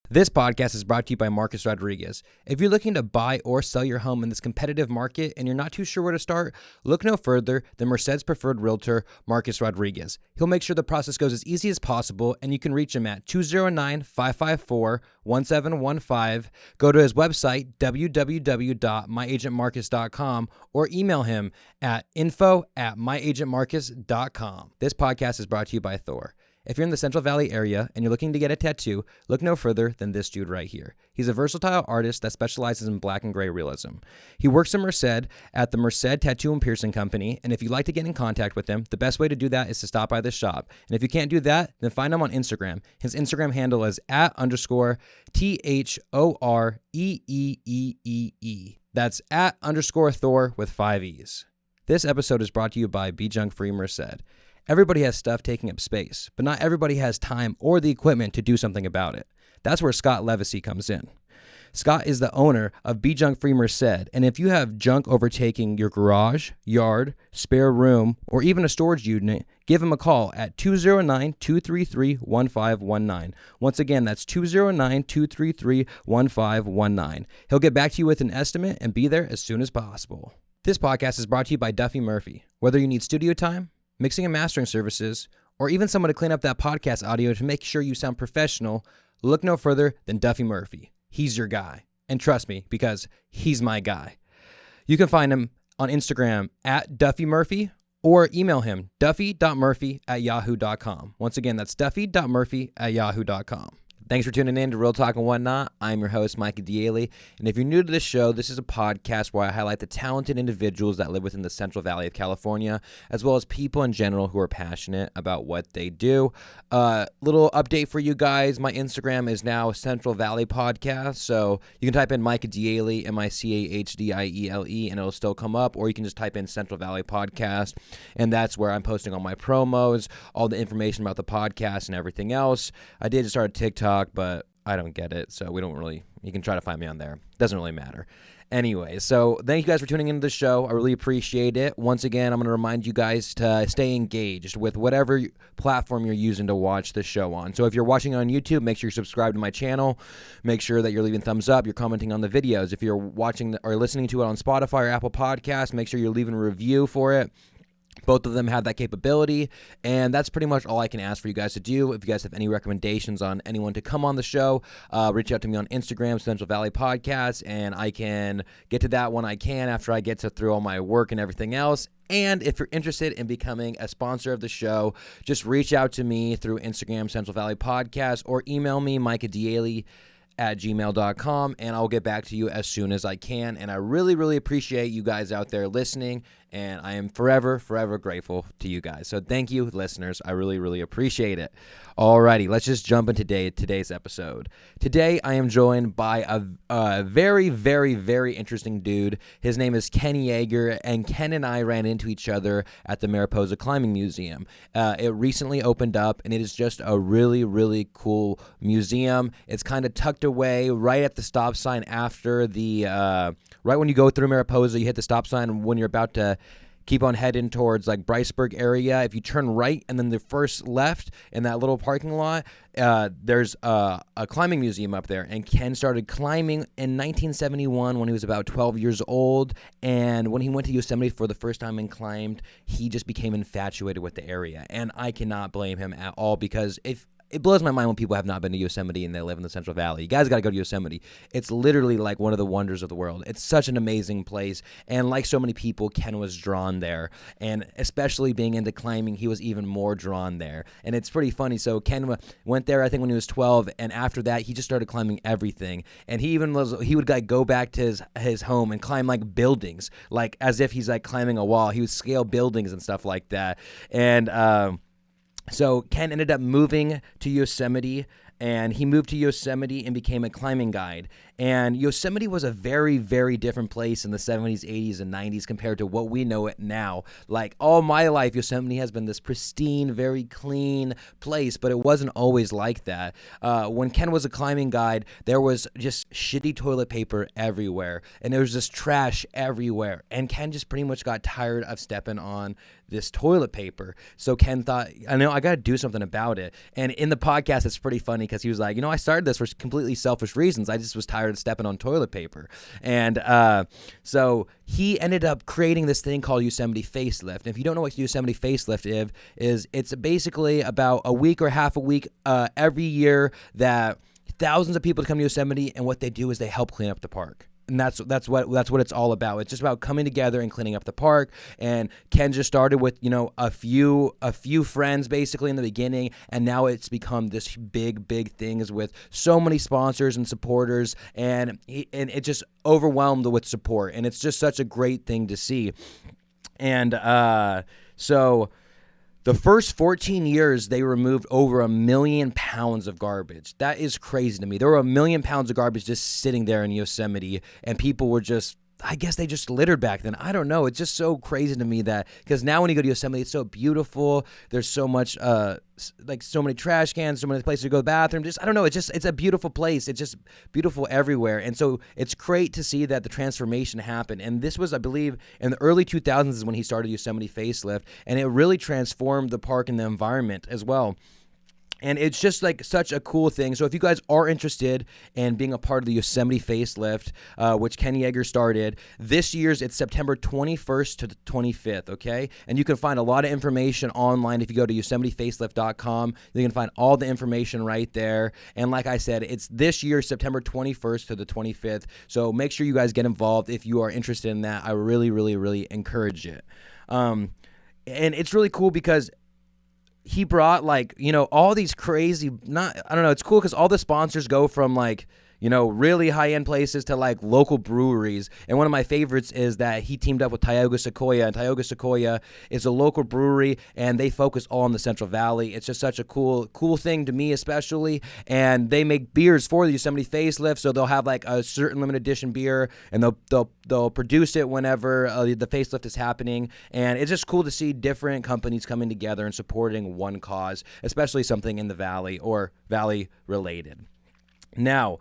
This podcast is brought to you by Marcus Rodriguez. If you're looking to buy or sell your home in this competitive market and you're not too sure where to start, look no further than Merced's preferred realtor, Marcus Rodriguez. He'll make sure the process goes as easy as possible, and you can reach him at 209-554-1715. Go to his website, www.myagentmarcus.com, or email him at info@myagentmarcus.com. This podcast is brought to you by Thor. If you're in the Central Valley area and you're looking to get a tattoo, look no further than this dude right here. He's a versatile artist that specializes in black and gray realism. He works in Merced at the Merced Tattoo and Piercing Company, and if you'd like to get in contact with him, the best way to do that is to stop by the shop. And if you can't do that, then find him on Instagram. His Instagram handle is @_THOREEEEE. That's @_Thor with 5 E's. This episode is brought to you by Be Junk Free Merced. Everybody has stuff taking up space, but not everybody has time or the equipment to do something about it. That's where Scott Levesey comes in. Scott is the owner of Be Junk Free Merced, and if you have junk overtaking your garage, yard, spare room, or even a storage unit, give him a call at 209-233-1519. Once again, that's 209-233-1519. He'll get back to you with an estimate and be there as soon as possible. This podcast is brought to you by Duffy Murphy. Whether you need studio time, mixing and mastering services, or even someone to clean up that podcast audio to make sure you sound professional, look no further than Duffy Murphy. He's your guy. And trust me, because he's my guy. You can find him on Instagram at Duffy Murphy or email him duffy.murphy@yahoo.com. Once again, that's duffy.murphy@yahoo.com. Thanks for tuning in to Real Talk and Whatnot. I'm your host, Micah Daly, and if you're new to the show, this is a podcast where I highlight the talented individuals that live within the Central Valley of California, as well as people in general who are passionate about what they do. Little update for you guys, my Instagram is now Central Valley Podcast, so you can type in Micah Daly, MICAHDIELE, and it'll still come up, or you can just type in Central Valley Podcast, and that's where I'm posting all my promos, all the information about the podcast and everything else. I did start a TikTok, but I don't get it, so you can try to find me on there. Doesn't really matter. Anyway, so thank you guys for tuning into the show. I really appreciate it. Once again, I'm going to remind you guys to stay engaged with whatever platform you're using to watch the show on. So if you're watching on YouTube, make sure you're subscribed to my channel. Make sure that you're leaving thumbs up, you're commenting on the videos. If you're watching or listening to it on Spotify or Apple Podcasts, make sure you're leaving a review for it. Both of them have that capability, and that's pretty much all I can ask for you guys to do. If you guys have any recommendations on anyone to come on the show, reach out to me on Instagram, Central Valley Podcast, and I can get to that when I can after I get through all my work and everything else. And if you're interested in becoming a sponsor of the show, just reach out to me through Instagram, Central Valley Podcast, or email me, micahdaly@gmail.com, and I'll get back to you as soon as I can. And I really, really appreciate you guys out there listening, and I am forever, forever grateful to you guys. So thank you, listeners. I really, really appreciate it. Alrighty, let's just jump into today's episode. Today, I am joined by a very, very, very interesting dude. His name is Ken Yager, and Ken and I ran into each other at the Mariposa Climbing Museum. It recently opened up, and it is just a really, really cool museum. It's kind of tucked away right at the stop sign after right when you go through Mariposa, you hit the stop sign when you're about to keep on heading towards like Bryceburg area. If you turn right and then the first left in that little parking lot, there's a climbing museum up there. And Ken started climbing in 1971 when he was about 12 years old. And when he went to Yosemite for the first time and climbed, he just became infatuated with the area. And I cannot blame him at all, because it blows my mind when people have not been to Yosemite and they live in the Central Valley. You guys got to go to Yosemite. It's literally like one of the wonders of the world. It's such an amazing place. And like so many people, Ken was drawn there. And especially being into climbing, he was even more drawn there. And it's pretty funny. So Ken went there, I think, when he was 12. And after that, he just started climbing everything. And he would like go back to his home and climb like buildings, like as if he's like climbing a wall. He would scale buildings and stuff like that. And, so Ken ended up moving to Yosemite, and he moved to Yosemite and became a climbing guide. And Yosemite was a very, very different place in the 70s, 80s, and 90s compared to what we know it now. Like, all my life, Yosemite has been this pristine, very clean place, but it wasn't always like that. When Ken was a climbing guide, there was just shitty toilet paper everywhere, and there was just trash everywhere. And Ken just pretty much got tired of stepping on this toilet paper. So Ken thought, I know I got to do something about it. And in the podcast, it's pretty funny because he was like, I started this for completely selfish reasons. I just was tired of stepping on toilet paper. And so he ended up creating this thing called Yosemite Facelift. And if you don't know what Yosemite Facelift is, it's basically about a week or half a week every year that thousands of people come to Yosemite, and what they do is they help clean up the park. And that's what it's all about. It's just about coming together and cleaning up the park. And Ken just started with a few friends basically in the beginning, and now it's become this big thing is with so many sponsors and supporters, and it just overwhelmed with support. And it's just such a great thing to see. And so the first 14 years, they removed over 1 million pounds of garbage. That is crazy to me. There were 1 million pounds of garbage just sitting there in Yosemite, and people were just, I guess they just littered back then. I don't know. It's just so crazy to me that, because now when you go to Yosemite, it's so beautiful. There's so much, so many trash cans, so many places to go to the bathroom. Just, I don't know. It's a beautiful place. It's just beautiful everywhere. And so it's great to see that the transformation happened. And this was, I believe, in the early 2000s is when he started Yosemite Facelift, and it really transformed the park and the environment as well. And it's just like such a cool thing. So if you guys are interested in being a part of the Yosemite Facelift, which Ken Yager started, this year's it's September 21st to the 25th, okay? And you can find a lot of information online. If you go to yosemitefacelift.com, you can find all the information right there. And like I said, it's this year, September 21st to the 25th. So make sure you guys get involved if you are interested in that. I really, really, really encourage it. And it's really cool because he brought all these crazy, it's cool because all the sponsors go from really high-end places to local breweries. And one of my favorites is that he teamed up with Tioga Sequoia, and Tioga Sequoia is a local brewery, and they focus all on the Central Valley. It's just such a cool thing to me especially. And they make beers for the Yosemite Facelift, so they'll have a certain limited edition beer, and they'll produce it whenever the facelift is happening. And it's just cool to see different companies coming together and supporting one cause, especially something in the valley or valley related. Now,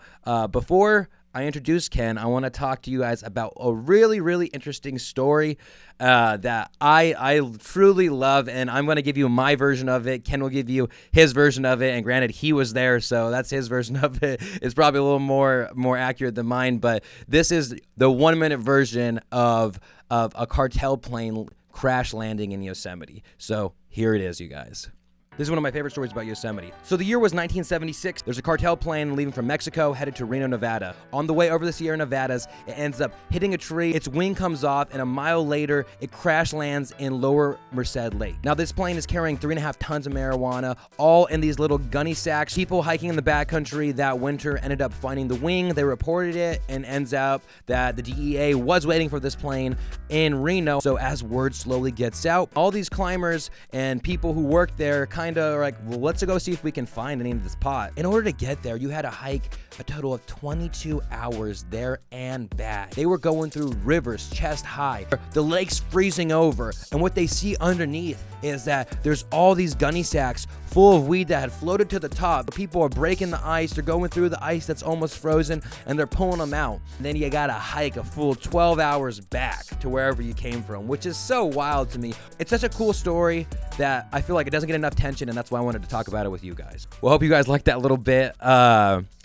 before I introduce Ken, I want to talk to you guys about a really, really interesting story that I truly love, and I'm going to give you my version of it. Ken will give you his version of it, and granted, he was there, so that's his version of it. It's probably a little more accurate than mine, but this is the 1-minute version of a cartel plane crash landing in Yosemite. So here it is, you guys. This is one of my favorite stories about Yosemite. So the year was 1976. There's a cartel plane leaving from Mexico headed to Reno, Nevada. On the way over the Sierra Nevadas, it ends up hitting a tree. Its wing comes off, and a mile later, it crash lands in Lower Merced Lake. Now, this plane is carrying 3.5 tons of marijuana, all in these little gunny sacks. People hiking in the backcountry that winter ended up finding the wing. They reported it, and ends up that the DEA was waiting for this plane in Reno. So as word slowly gets out, all these climbers and people who work there kind of like, well, let's go see if we can find any of this pot. In order to get there, you had to hike a total of 22 hours there and back. They were going through rivers chest high. The lake's freezing over, and what they see underneath is that there's all these gunny sacks full of weed that had floated to the top. People are breaking the ice. They're going through the ice that's almost frozen, and they're pulling them out. And then you gotta hike a full 12 hours back to wherever you came from, which is so wild to me. It's such a cool story that I feel like it doesn't get enough attention, and that's why I wanted to talk about it with you guys. Well, hope you guys liked that little bit.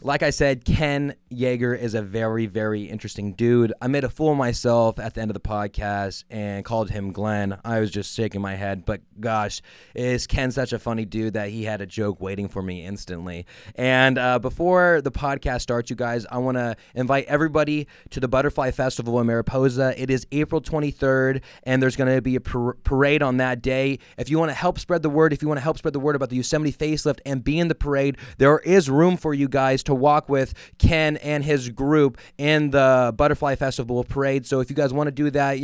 Like I said, Ken Yager is a very, very interesting dude. I made a fool of myself at the end of the podcast and called him Glenn. I was just shaking my head, but gosh, is Ken such a funny dude that he had a joke waiting for me instantly. And before the podcast starts, you guys, I want to invite everybody to the Butterfly Festival in Mariposa. It is April 23rd, and there's going to be a parade on that day. If you want to help spread the word, about the Yosemite Facelift and be in the parade, there is room for you guys to walk with Ken and his group in the Butterfly Festival parade. So if you guys want to do that,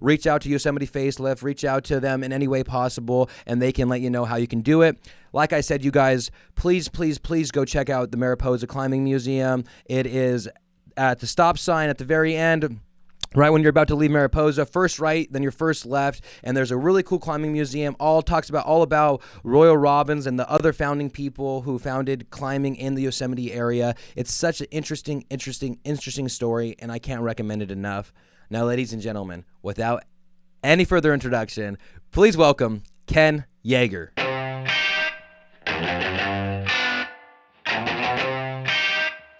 reach out to Yosemite Facelift, reach out to them in any way possible, and they can let you know how you can do it. Like I said, you guys, please, please, please go check out the Mariposa Climbing Museum. It is at the stop sign at the very end. Right when you're about to leave Mariposa, first right, then your first left, and there's a really cool climbing museum. All about Royal Robbins and the other founding people who founded climbing in the Yosemite area. It's such an interesting story, and I can't recommend it enough. Now, ladies and gentlemen, without any further introduction, please welcome Ken Yager.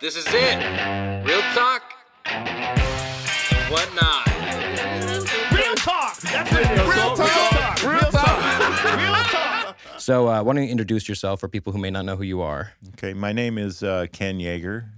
This is it. Real talk. Whatnot. Real talk. That's it. Real talk. Real talk. Real talk. So why don't you introduce yourself for people who may not know who you are? Okay, my name is Ken Yager,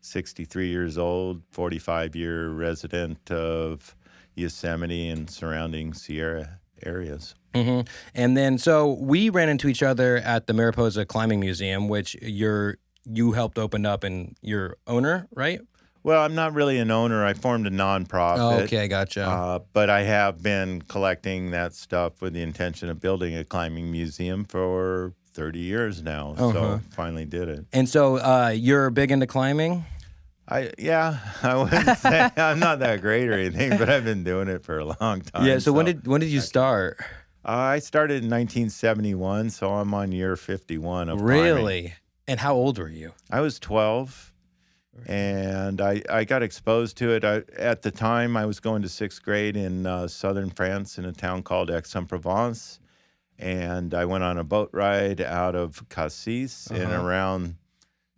63 years old, 45-year resident of Yosemite and surrounding Sierra areas. Mm-hmm. And then, so we ran into each other at the Mariposa Climbing Museum, which you helped open up, and you're owner, right? Well, I'm not really an owner. I formed a nonprofit. Oh, okay, gotcha. But I have been collecting that stuff with the intention of building a climbing museum for 30 years now. So finally did it. And so you're big into climbing? I wouldn't say I'm not that great or anything, but I've been doing it for a long time. Yeah. So when did you start? I started in 1971, so I'm on year 51 of Really? climbing. And how old were you? I was 12, and I got exposed to it. At the time, I was going to sixth grade in southern France in a town called Aix-en-Provence, and I went on a boat ride out of Cassis and around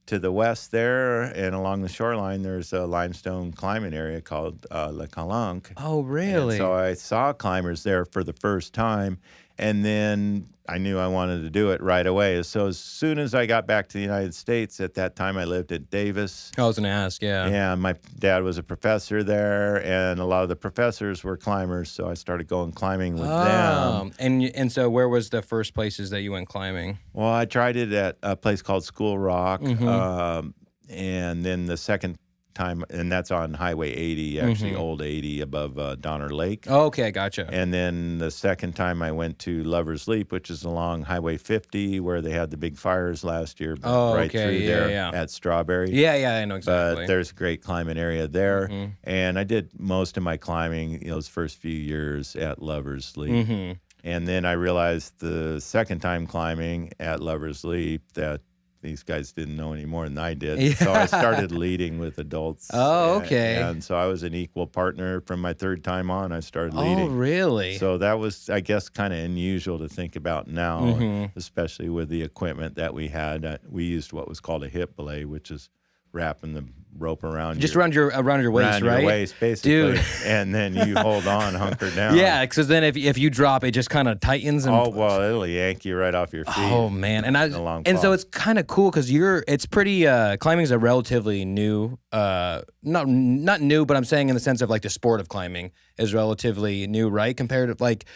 to the west there, and along the shoreline, there's a limestone climbing area called Le Calanque. Oh, really? And so I saw climbers there for the first time, and then I knew I wanted to do it right away. So as soon as I got back to the United States, at that time I lived at Davis. I was going to ask, yeah. Yeah, my dad was a professor there, and a lot of the professors were climbers, so I started going climbing with them. And so where was the first places that you went climbing? Well, I tried it at a place called School Rock, and then the second time, and that's on Highway 80, actually old 80 above Donner Lake. Oh, okay, gotcha. And then the second time I went to Lover's Leap, which is along Highway 50, where they had the big fires last year, right through there at Strawberry. Yeah, I know exactly. But there's a great climbing area there. And I did most of my climbing those first few years at Lover's Leap. And then I realized the second time climbing at Lover's Leap that these guys didn't know any more than I did. Yeah. So I started leading with adults. Oh, okay. And so I was an equal partner from my third time on. I started leading. Oh, really? So that was, I guess, kind of unusual to think about now, especially with the equipment that we had. We used what was called a hip belay, which is wrapping the rope around around your waist, around right? your waist, basically. Dude. And then you hold on, hunker down. Yeah, because then if you drop, it just kind of tightens. And oh, well, it'll yank you right off your feet. Oh, man. And so it's kind of cool because it's pretty, climbing is a relatively new, not new, but I'm saying in the sense of like the sport of climbing is relatively new, right? Compared to like,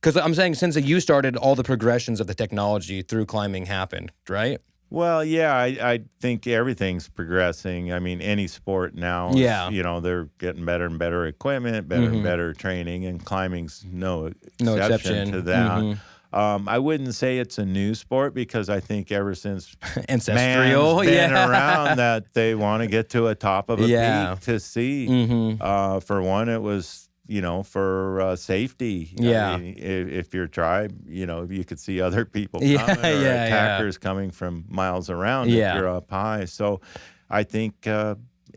because I'm saying since you started, all the progressions of the technology through climbing happened, right? Well, yeah, I think everything's progressing. I mean, any sport now, they're getting better and better equipment, better and better training, and climbing's no exception to that. I wouldn't say it's a new sport because I think ever since ancestral, man's been around that they want to get to a top of a peak to see. For one, it was for safety. I mean, if your tribe, you could see other people coming or attackers coming from miles around if you're up high. So I think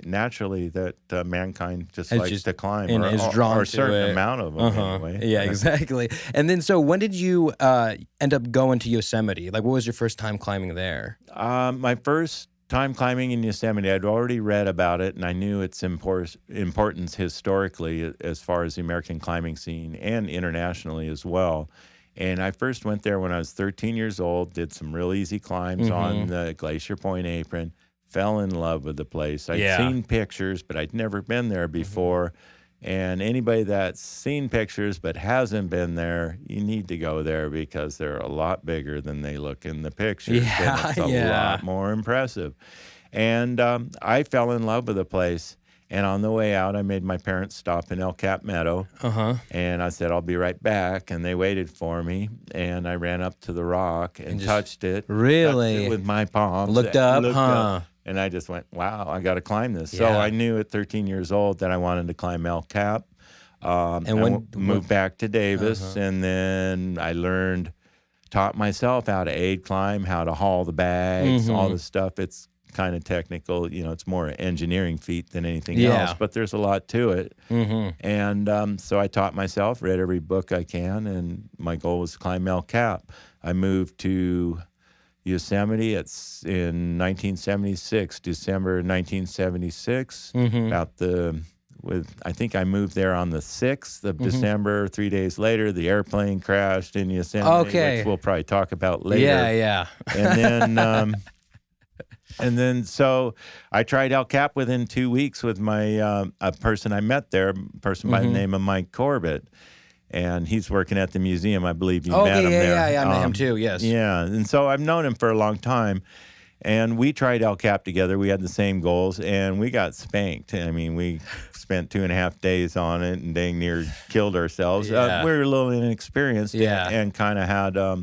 naturally that mankind just likes to climb and is drawn or a to certain it. amount of them anyway. Yeah, exactly. And then so when did you end up going to Yosemite? Like what was your first time climbing there? My first time climbing in Yosemite, I'd already read about it, and I knew its importance historically as far as the American climbing scene and internationally as well. And I first went there when I was 13 years old, did some real easy climbs on the Glacier Point apron, fell in love with the place. I'd seen pictures, but I'd never been there before. And anybody that's seen pictures but hasn't been there, you need to go there because they're a lot bigger than they look in the pictures. Yeah, and it's a lot more impressive. And I fell in love with the place. And on the way out, I made my parents stop in El Cap Meadow. And I said, I'll be right back. And they waited for me. And I ran up to the rock and touched it. Really? Touched it with my palms. Looked up. And I just went, wow, I got to climb this. So I knew at 13 years old that I wanted to climb El Cap. And moved back to Davis. And then I taught myself how to aid climb, how to haul the bags, all the stuff. It's kind of technical. You know, it's more an engineering feat than anything Yeah. else, but there's a lot to it. And so I taught myself, read every book I can, and my goal was to climb El Cap. I moved to Yosemite in 1976, December 1976. I think I moved there on the 6th of December. 3 days later, the airplane crashed in Yosemite, which we'll probably talk about later. Yeah. And then so I tried El Cap within 2 weeks with my a person I met there, a person by the name of Mike Corbett. And he's working at the museum. I believe you met him there. Yeah, I met him too, yes. Yeah, and so I've known him for a long time. And we tried El Cap together. We had the same goals, and we got spanked. I mean, we spent 2.5 days on it and dang near killed ourselves. We were a little inexperienced and kind of had a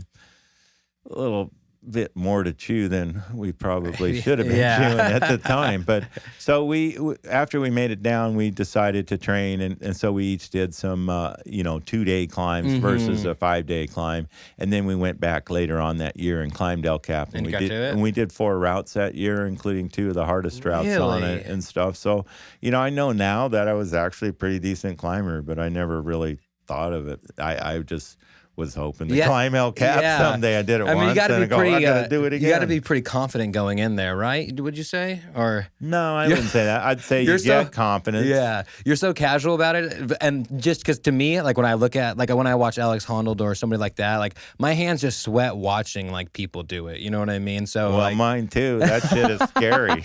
little bit more to chew than we probably should have been chewing at the time. But so we after we made it down, we decided to train, and so we each did some 2-day climbs versus a 5-day climb, and then we went back later on that year and climbed El Cap, and we did 4 routes that year, including 2 of the hardest routes on it and stuff. So I know now that I was actually a pretty decent climber, but I never really thought of it. I just was hoping to climb El Cap someday. I did it once, you gotta and I gotta do it again. You got to be pretty confident going in there, right? Would you say? Or no, I wouldn't say that. I'd say you get confidence. Yeah, you're so casual about it, and just because to me, like when I look at, like when I watch Alex Honnold or somebody like that, like my hands just sweat watching like people do it. You know what I mean? So mine too. That shit is scary.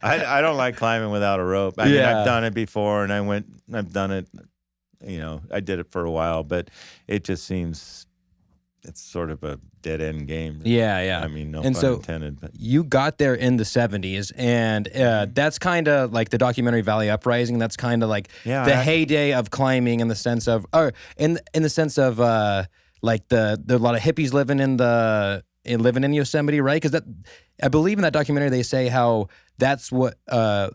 I don't like climbing without a rope. I mean, I've done it before, and I've done it. I did it for a while, but it just seems it's sort of a dead end game. Yeah. I mean, no pun intended. But you got there in the 70s, and that's kind of like the documentary Valley Uprising. That's kind of like the heyday of climbing in the sense of, like the a lot of hippies living in Yosemite, right? Because I believe in that documentary they say how that's what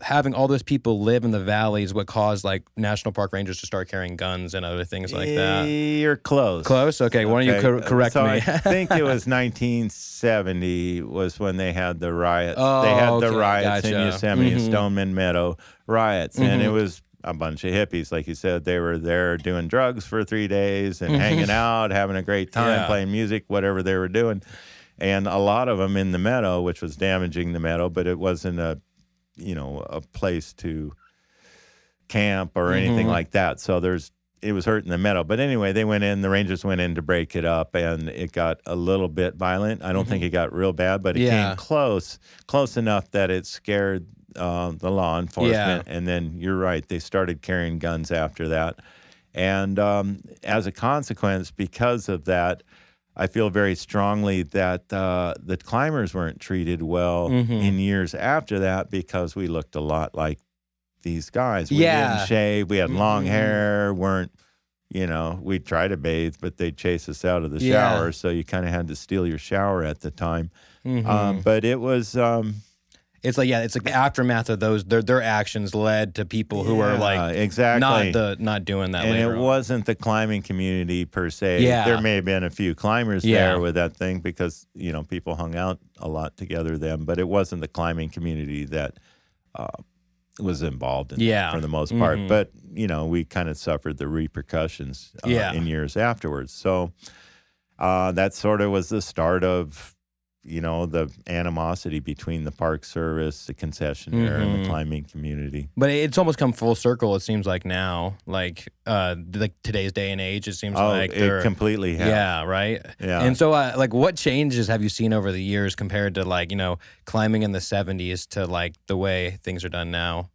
having all those people live in the valley is what caused like national park rangers to start carrying guns and other things like that. You're close. Close? Okay, why don't you correct me? I think it was 1970 was when they had the riots. Oh, they had the riots gotcha. in Yosemite, Stoneman Meadow riots, and it was a bunch of hippies, like you said. They were there doing drugs for 3 days and hanging out, having a great time, playing music, whatever they were doing. And a lot of them in the meadow, which was damaging the meadow, but it wasn't a place to camp or anything like that. So it was hurting the meadow. But anyway, the Rangers went in to break it up, and it got a little bit violent. I don't think it got real bad, but it came close enough that it scared the law enforcement. And then you're right, they started carrying guns after that. And as a consequence, because of that, I feel very strongly that the climbers weren't treated well in years after that, because we looked a lot like these guys. We didn't shave. We had long hair. We'd try to bathe, but they'd chase us out of the shower. So you kind of had to steal your shower at the time. But it was... It's like the aftermath of those. Their actions led to people who are like not doing that. And later it on. wasn't the climbing community per se. Yeah. There may have been a few climbers there with that thing, because people hung out a lot together then. But it wasn't the climbing community that was involved in that for the most part. But we kind of suffered the repercussions in years afterwards. So that sort of was the start of the animosity between the Park Service, the concessionaire, and the climbing community. But it's almost come full circle, it seems like now. Like today's day and age, it seems like it completely has. Yeah, right? Yeah. And so, what changes have you seen over the years compared to, climbing in the 70s to, the way things are done now?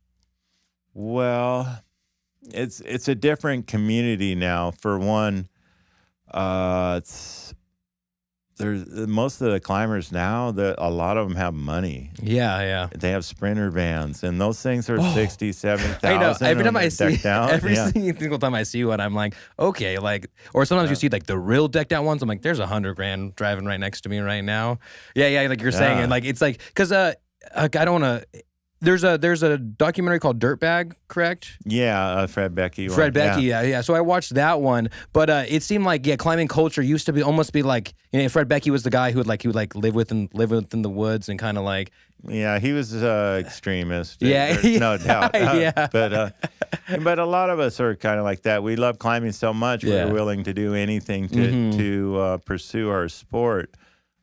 Well, it's a different community now. For one, there's most of the climbers now, a lot of them have money. Yeah. They have Sprinter vans, and those things are $60,000, $70,000. I know. Every time I see, every Yeah. single time I see one, I'm like, okay, or sometimes you see the real decked out ones. I'm like, there's $100,000 driving right next to me right now. Yeah, like you're saying, and it's because I don't want to. There's a documentary called Dirtbag, correct? Yeah, Fred Becky. Fred Becky, yeah. So I watched that one, but it seemed like climbing culture used to be almost be like, Fred Becky was the guy who would live within the woods and kind of like. Yeah, he was extremist. Yeah, no doubt. Yeah. But a lot of us are kind of like that. We love climbing so much, we're willing to do anything to pursue our sport.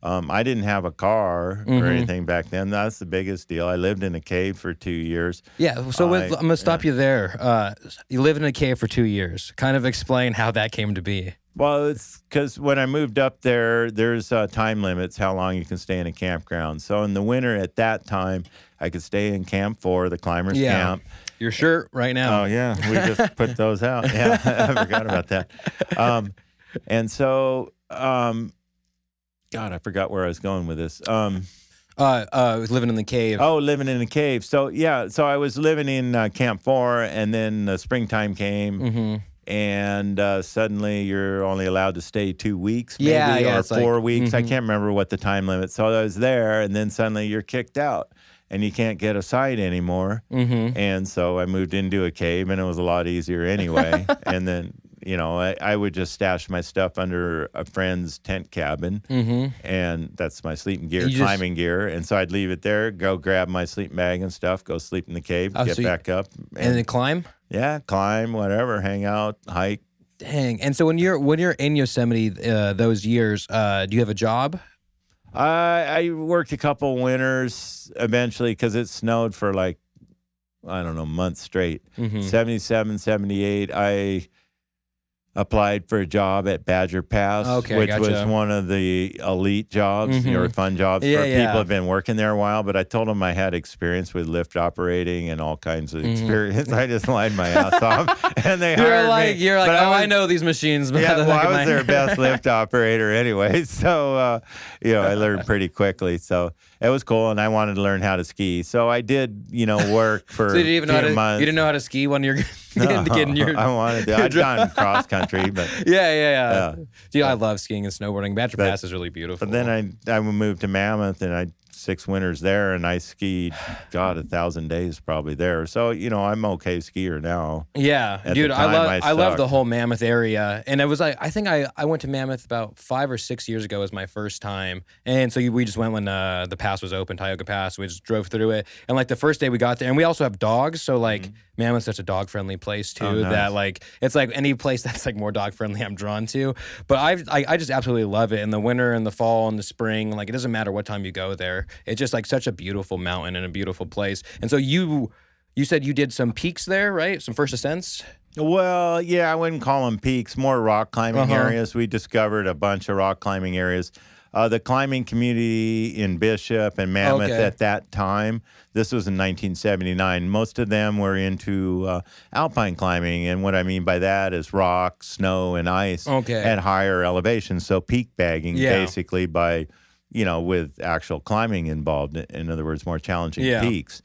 I didn't have a car or anything back then. That's the biggest deal. I lived in a cave for 2 years. Yeah, so I'm going to stop you there. You lived in a cave for 2 years. Kind of explain how that came to be. Well, it's because when I moved up there, there's time limits how long you can stay in a campground. So in the winter at that time, I could stay in Camp 4, the climbers camp. Your shirt right now. Oh, yeah. We just put those out. Yeah, I forgot about that. And so... God, I forgot where I was going with this. Living in the cave. Oh, living in a cave. So, yeah, so I was living in Camp 4, and then springtime came, and suddenly you're only allowed to stay 2 weeks, maybe, or 4 weeks. I can't remember what the time limit. So I was there, and then suddenly you're kicked out, and you can't get a site anymore. And so I moved into a cave, and it was a lot easier anyway. And then... I would just stash my stuff under a friend's tent cabin, and that's my sleeping gear, climbing gear. And so I'd leave it there, go grab my sleeping bag and stuff, go sleep in the cave, get back up. And then climb? Yeah, climb, whatever, hang out, hike. Dang. And so when you're in Yosemite those years, do you have a job? I worked a couple winters eventually because it snowed for like, I don't know, months straight. 77, 78, I... applied for a job at Badger Pass, which was one of the elite jobs, or fun jobs for people who've been working there a while. But I told them I had experience with lift operating and all kinds of experience. I just lied my ass off, and they hired me. You're like, I know these machines. Yeah, well, I was their best lift operator anyway. So, I learned pretty quickly. So it was cool, and I wanted to learn how to ski. So I did, work for so you months. You didn't know how to ski when you're getting your... I wanted to. I'd done cross country, but... Yeah. Dude, I love skiing and snowboarding. Badger Pass is really beautiful. But then I moved to Mammoth, and I 6 winters there, and I skied, 1,000 days probably there. So, I'm okay skier now. Yeah, dude, I love the whole Mammoth area. And it was like, I think I went to Mammoth about 5 or 6 years ago as my first time. And so we just went when the pass was open, Tioga Pass. We just drove through it. And like the first day we got there, and we also have dogs. So like Mammoth's such a dog-friendly place too. Oh, nice. That like, it's like any place that's like more dog-friendly I'm drawn to. But I just absolutely love it. In the winter and the fall and the spring, like it doesn't matter what time you go there. It's just like such a beautiful mountain and a beautiful place. And so you said you did some peaks there, right? Some first ascents? Well, yeah, I wouldn't call them peaks, more rock climbing areas. We discovered a bunch of rock climbing areas. The climbing community in Bishop and Mammoth at that time, this was in 1979, most of them were into alpine climbing. And what I mean by that is rock, snow, and ice at higher elevations. So peak bagging basically by... with actual climbing involved. In other words, more challenging peaks.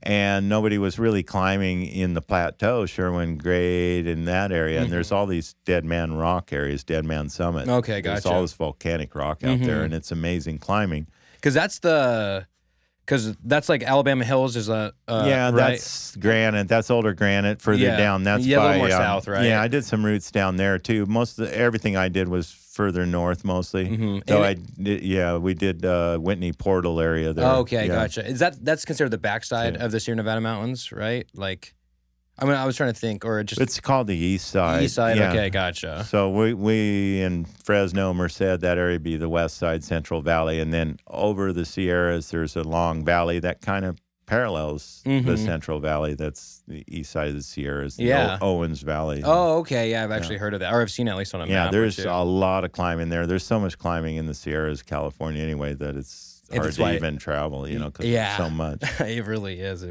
And nobody was really climbing in the plateau, Sherwin Grade, in that area. And there's all these Dead Man Rock areas, Dead Man Summit. Okay, gotcha. There's all this volcanic rock out there, and it's amazing climbing. Because that's like Alabama Hills is right? That's granite. That's older granite further down. That's a little more south, right? Yeah, I did some routes down there too. Everything I did was further north mostly. So we did Whitney Portal area there. Oh, okay, gotcha. That's considered the backside of the Sierra Nevada mountains, right? Like, I mean, I was trying to think, or it's called the east side. East side, okay, gotcha. So we in Fresno, Merced, that area be the west side, Central Valley, and then over the Sierras, there's a long valley that kind of parallels the Central Valley. That's the east side of the Sierras, the Owens Valley. Oh, okay, yeah, I've actually heard of that, or I've seen it at least on a map. Yeah, there's a lot of climbing there. There's so much climbing in the Sierras, California, anyway, that it's hard to even travel, because there's so much. It really is.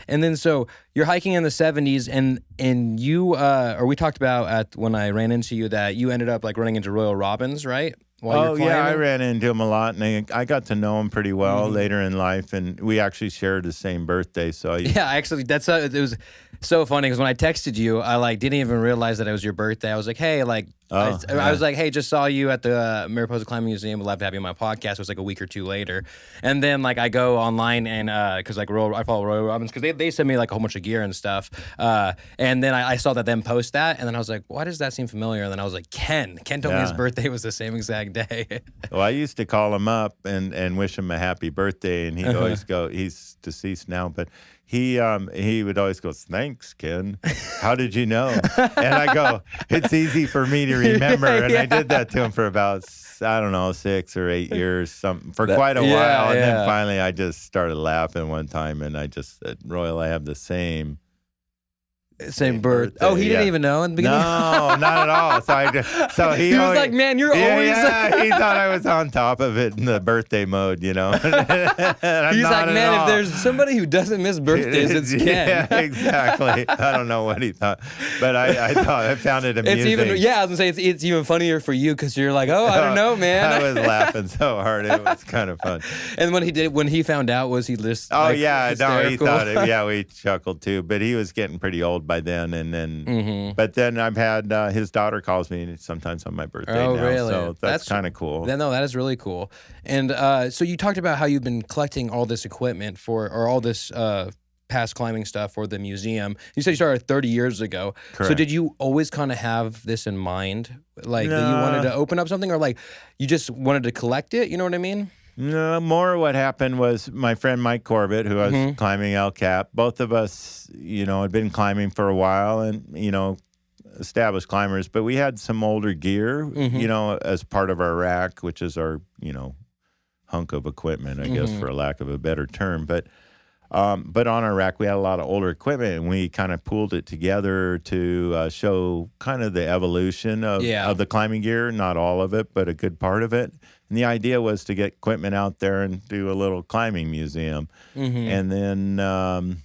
And then so you're hiking in the 70s, and you or we talked about when I ran into you that you ended up like running into Royal Robins, right? while you're climbing? Yeah, I ran into him a lot, and I got to know him pretty well later in life, and we actually shared the same birthday. So yeah, actually, it was so funny because when I texted you, I like didn't even realize that it was your birthday. I was like, hey, like. I was like, hey, just saw you at the Mariposa Climbing Museum. Would love to have you on my podcast. It was like a week or two later. And then like I go online and because like I follow Royal Robbins because they send me like a whole bunch of gear and stuff. And then I saw that them post that. And then I was like, why does that seem familiar? And then I was like, Ken told me his birthday was the same exact day. Well, I used to call him up and wish him a happy birthday. And he'd always go, he's deceased now, but he would always go, thanks, Ken. How did you know? And I go, it's easy for me to remember. And I did that to him for about, I don't know, 6 or 8 years, something for quite a while. And then finally I just started laughing one time and I just said, Royal, I have the same birthday. Oh, he didn't even know in the beginning? No, not at all. So he was like, man, you're always... Yeah, he thought I was on top of it in the birthday mode, you know. He's like, man, if there's somebody who doesn't miss birthdays, it's Ken. Yeah, exactly. I don't know what he thought, but I found it amusing. I was gonna say it's even funnier for you because you're like, oh, I don't know, man. I was laughing so hard, it was kind of fun. And when he found out, was he just? Oh like, yeah, hysterical? No, he thought it. Yeah, we chuckled too, but he was getting pretty old by then, and then. But then I've had his daughter calls me sometimes on my birthday. Oh, now, really? So that's kind of cool. No, that is really cool. And so you talked about how you've been collecting all this equipment or all this past climbing stuff for the museum. You said you started 30 years ago. Correct. So did you always kind of have this in mind, like that you wanted to open up something, or like you just wanted to collect it? You know what I mean? No, more what happened was my friend Mike Corbett, who I was climbing El Cap, both of us, had been climbing for a while and, established climbers, but we had some older gear, as part of our rack, which is our, hunk of equipment, I guess, for a lack of a better term. But on our rack, we had a lot of older equipment, and we kind of pooled it together to show kind of the evolution of the climbing gear, not all of it, but a good part of it. And the idea was to get equipment out there and do a little climbing museum. And then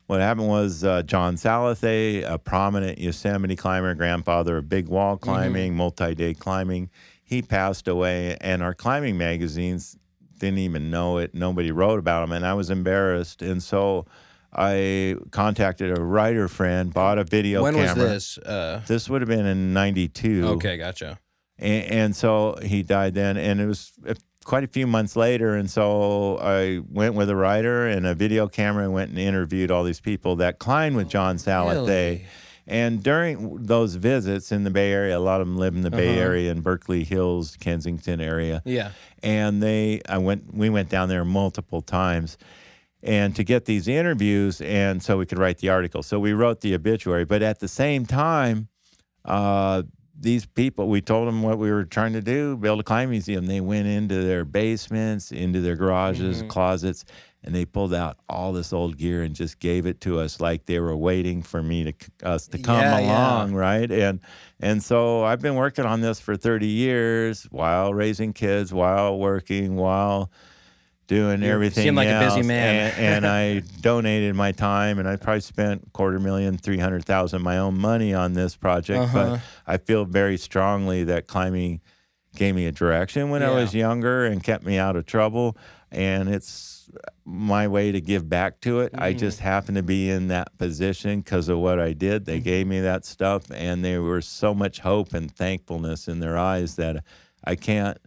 what happened was John Salathe, a prominent Yosemite climber, grandfather of big wall climbing, multi-day climbing, he passed away, and our climbing magazines didn't even know it. Nobody wrote about him, and I was embarrassed. And so I contacted a writer friend, bought a video camera. When was this? This would have been in 92. Okay, gotcha. And so he died then, and it was quite a few months later, and so I went with a writer and a video camera and went and interviewed all these people that climbed with John Salathe. Really? And during those visits in the Bay Area, a lot of them live in the Bay Area in Berkeley Hills, Kensington area. Yeah. And we went down there multiple times and to get these interviews, and so we could write the article. So we wrote the obituary, but at the same time, these people, we told them what we were trying to do, build a climbing museum. They went into their basements, into their garages, closets, and they pulled out all this old gear and just gave it to us like they were waiting for us to come along, right? And so I've been working on this for 30 years while raising kids, while working, while doing everything. You seem like else. a busy man. And I donated my time, and I probably spent $250,000, $300,000 of my own money on this project. But I feel very strongly that climbing gave me a direction when I was younger and kept me out of trouble. And it's my way to give back to it. I just happened to be in that position because of what I did. They gave me that stuff, and there was so much hope and thankfulness in their eyes that I can't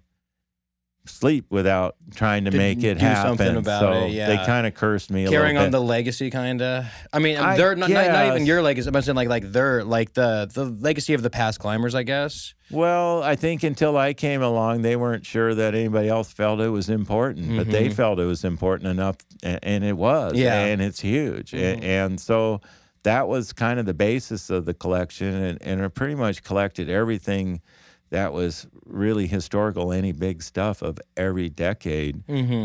sleep without trying to make it happen. Something about it, they kind of cursed me a little bit. Carrying on the legacy, kind of. I mean, they're not even your legacy. I'm saying like the legacy of the past climbers, I guess. Well, I think until I came along, they weren't sure that anybody else felt it was important, but they felt it was important enough, and it was. And it's huge. And so that was kind of the basis of the collection, and I pretty much collected everything that was really historical, any big stuff of every decade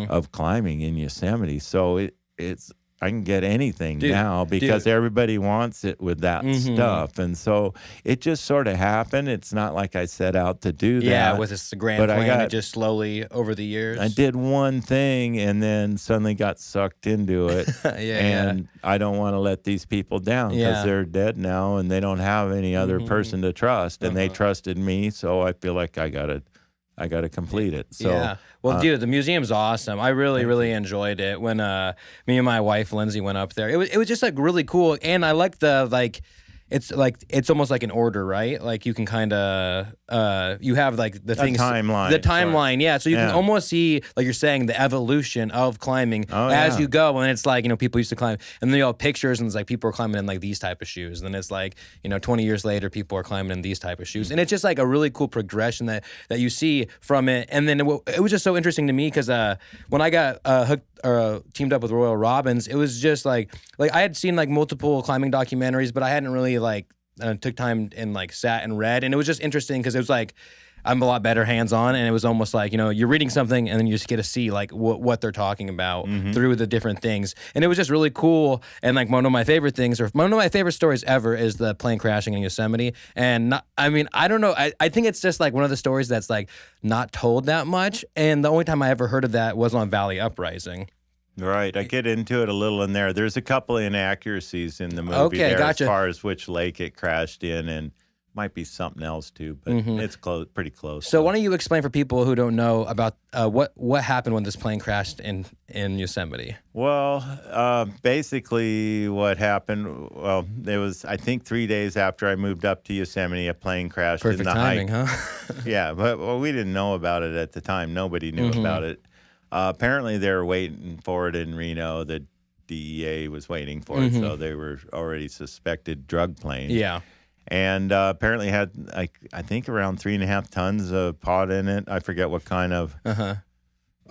of climbing in Yosemite. So it's I can get anything now because everybody wants it with that stuff. And so it just sort of happened. It's not like I set out to do that. Yeah, with this grand plan, it just slowly over the years. I did one thing and then suddenly got sucked into it. I don't want to let these people down because they're dead now and they don't have any other person to trust. And they trusted me, so I feel like I got I got to complete it. So, yeah. Well, dude, the museum's awesome. I really enjoyed it when me and my wife Lindsay went up there. It was just like really cool, and I like the like. It's almost like an order, right? Like you can kind of you have like the things, timeline. the timeline, yeah. So you can almost see, like you're saying, the evolution of climbing as you go. And it's like, people used to climb, and then you have pictures, and it's like people are climbing in like these type of shoes, and then it's like 20 years later, people are climbing in these type of shoes, and it's just like a really cool progression that you see from it. And then it was just so interesting to me because when I got hooked or teamed up with Royal Robbins, it was just like I had seen like multiple climbing documentaries, but I hadn't really took time and like sat and read, and it was just interesting because it was like I'm a lot better hands-on, and it was almost like you're reading something and then you just get to see like what they're talking about through the different things, and it was just really cool. And like one of my favorite things, or one of my favorite stories ever, is the plane crashing in Yosemite. And I don't know, I think it's just like one of the stories that's like not told that much, and the only time I ever heard of that was on Valley Uprising. Right. I get into it a little in there. There's a couple of inaccuracies in the movie gotcha. as far as which lake it crashed in, and might be something else too, but it's pretty close. So why don't you explain for people who don't know about what happened when this plane crashed in Yosemite? Well, basically what happened, it was, I think, 3 days after I moved up to Yosemite, a plane crashed in the timing, hike. Huh? Yeah, but we didn't know about it at the time. Nobody knew about it. Apparently, they were waiting for it in Reno. The DEA was waiting for it, so they were already suspected drug plane. Yeah. And apparently had, I think, around 3.5 tons of pot in it. I forget what kind of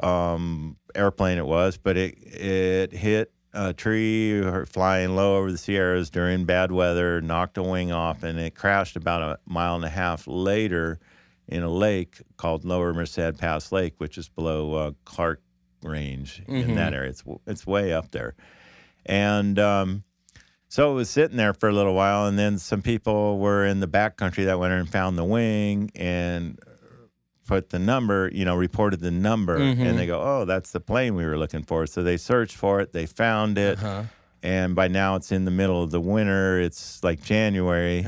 airplane it was, but it hit a tree flying low over the Sierras during bad weather, knocked a wing off, and it crashed about 1.5 miles later in a lake called Lower Merced Pass Lake, which is below Clark Range in that area. It's way up there. And so it was sitting there for a little while, and then some people were in the backcountry that went and found the wing and put the number, reported the number, and they go, oh, that's the plane we were looking for. So they searched for it, they found it, and by now it's in the middle of the winter. It's like January,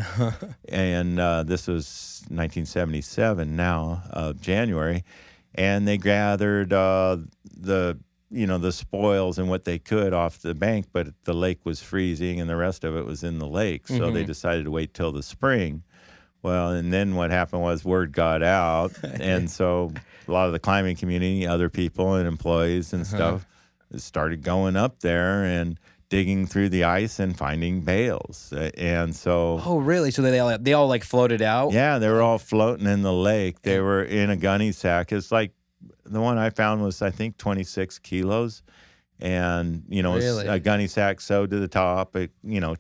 and this was 1977 now, January, and they gathered the spoils and what they could off the bank, but the lake was freezing and the rest of it was in the lake. So they decided to wait till the spring. Well, and then what happened was word got out. And so a lot of the climbing community, other people and employees and stuff started going up there and digging through the ice and finding bales. And so... Oh, really? So they all like floated out? Yeah, they were all floating in the lake. They were in a gunny sack. It's like, the one I found was, I think, 26 kilos. And, really? A gunny sack sewed to the top,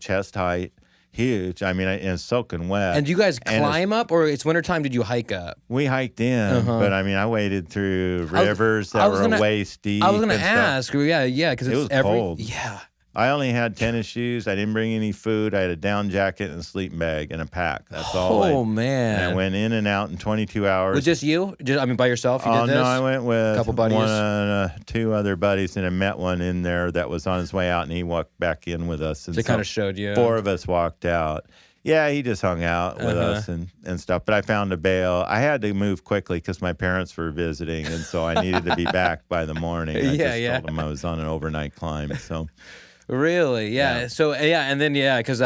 chest height, huge. I mean, and it's soaking wet. And do you guys climb up, or it's wintertime? Did you hike up? We hiked in, but I mean, I waded through rivers that were waist deep. I was going to ask. Yeah, because it was cold. Yeah. I only had tennis shoes. I didn't bring any food. I had a down jacket and a sleeping bag and a pack. That's all. Oh, man. And I went in and out in 22 hours. Was just you? By yourself you did this? No, I went with a couple buddies. 2 other buddies, and I met one in there that was on his way out, and he walked back in with us. And they kind of showed you. 4 of us walked out. Yeah, he just hung out with us and stuff. But I found a bale. I had to move quickly because my parents were visiting, and so I needed to be back by the morning. I just told them I was on an overnight climb, so... Really? Yeah. So and then because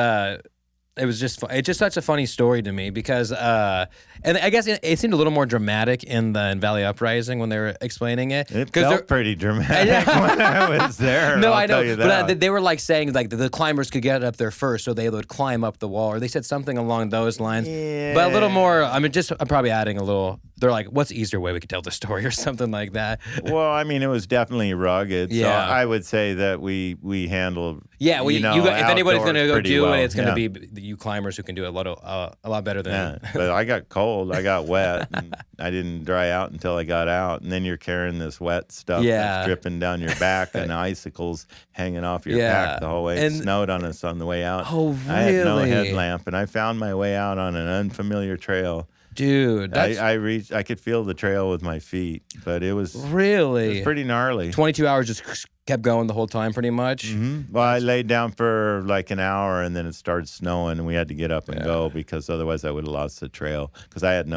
it's just such a funny story to me because and I guess it seemed a little more dramatic in Valley Uprising when they were explaining it. It felt pretty dramatic when I was there. No, I know. Tell you that. But they were like saying like the climbers could get up there first, so they would climb up the wall, or they said something along those lines. Yeah. But a little more. I'm probably adding a little. They're like, what's the easier way we could tell the story or something like that? Well, I mean, it was definitely rugged. Yeah. So I would say that we handled. Yeah, if anybody's going to go do it, it's going to be you climbers who can do it a lot better than. Yeah, but I got cold. I got wet. And I didn't dry out until I got out, and then you're carrying this wet stuff that's dripping down your back and icicles hanging off your back the whole way. It snowed on us on the way out. Oh, really? I had no headlamp, and I found my way out on an unfamiliar trail. Dude, I could feel the trail with my feet, but it was really pretty gnarly. 22 hours just kept going the whole time pretty much. Mm-hmm. Well, I laid down for like an hour, and then it started snowing, and we had to get up and go because otherwise I would have lost the trail because I didn't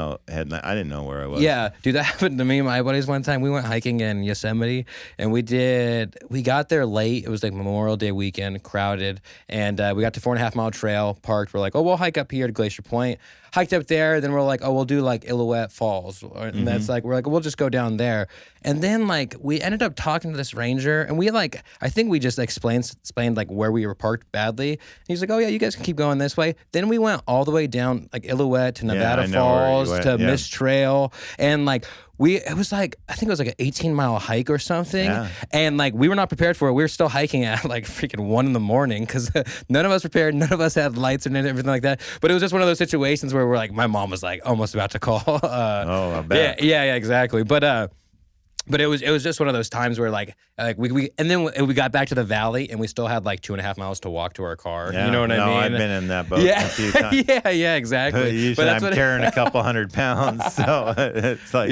know where I was. Yeah, dude, that happened to me and my buddies one time. We went hiking in Yosemite, and we got there late. It was like Memorial Day weekend, crowded, and we got to 4.5 mile trail, parked. We're like, oh, we'll hike up here to Glacier Point. Hiked up there, then we're like, oh, we'll do like Illilouette Falls, and that's like, we're like, we'll just go down there. And then like we ended up talking to this ranger, and we like, I think we just explained like where we were parked badly. And he's like, oh yeah, you guys can keep going this way. Then we went all the way down like Illilouette to Nevada Falls to Mist Trail, and like it was like, I think it was like an 18-mile hike or something. Yeah. And like we were not prepared for it. We were still hiking at like freaking 1 a.m. because none of us prepared. None of us had lights and everything like that. But it was just one of those situations where we're like, my mom was like almost about to call. I bet. Yeah, exactly. But it was just one of those times where like we and then we got back to the valley and we still had like 2.5 miles to walk to our car. Yeah, you know what I mean? I've been in that boat a few times. yeah, exactly. Usually I'm carrying a couple 100 pounds, so it's like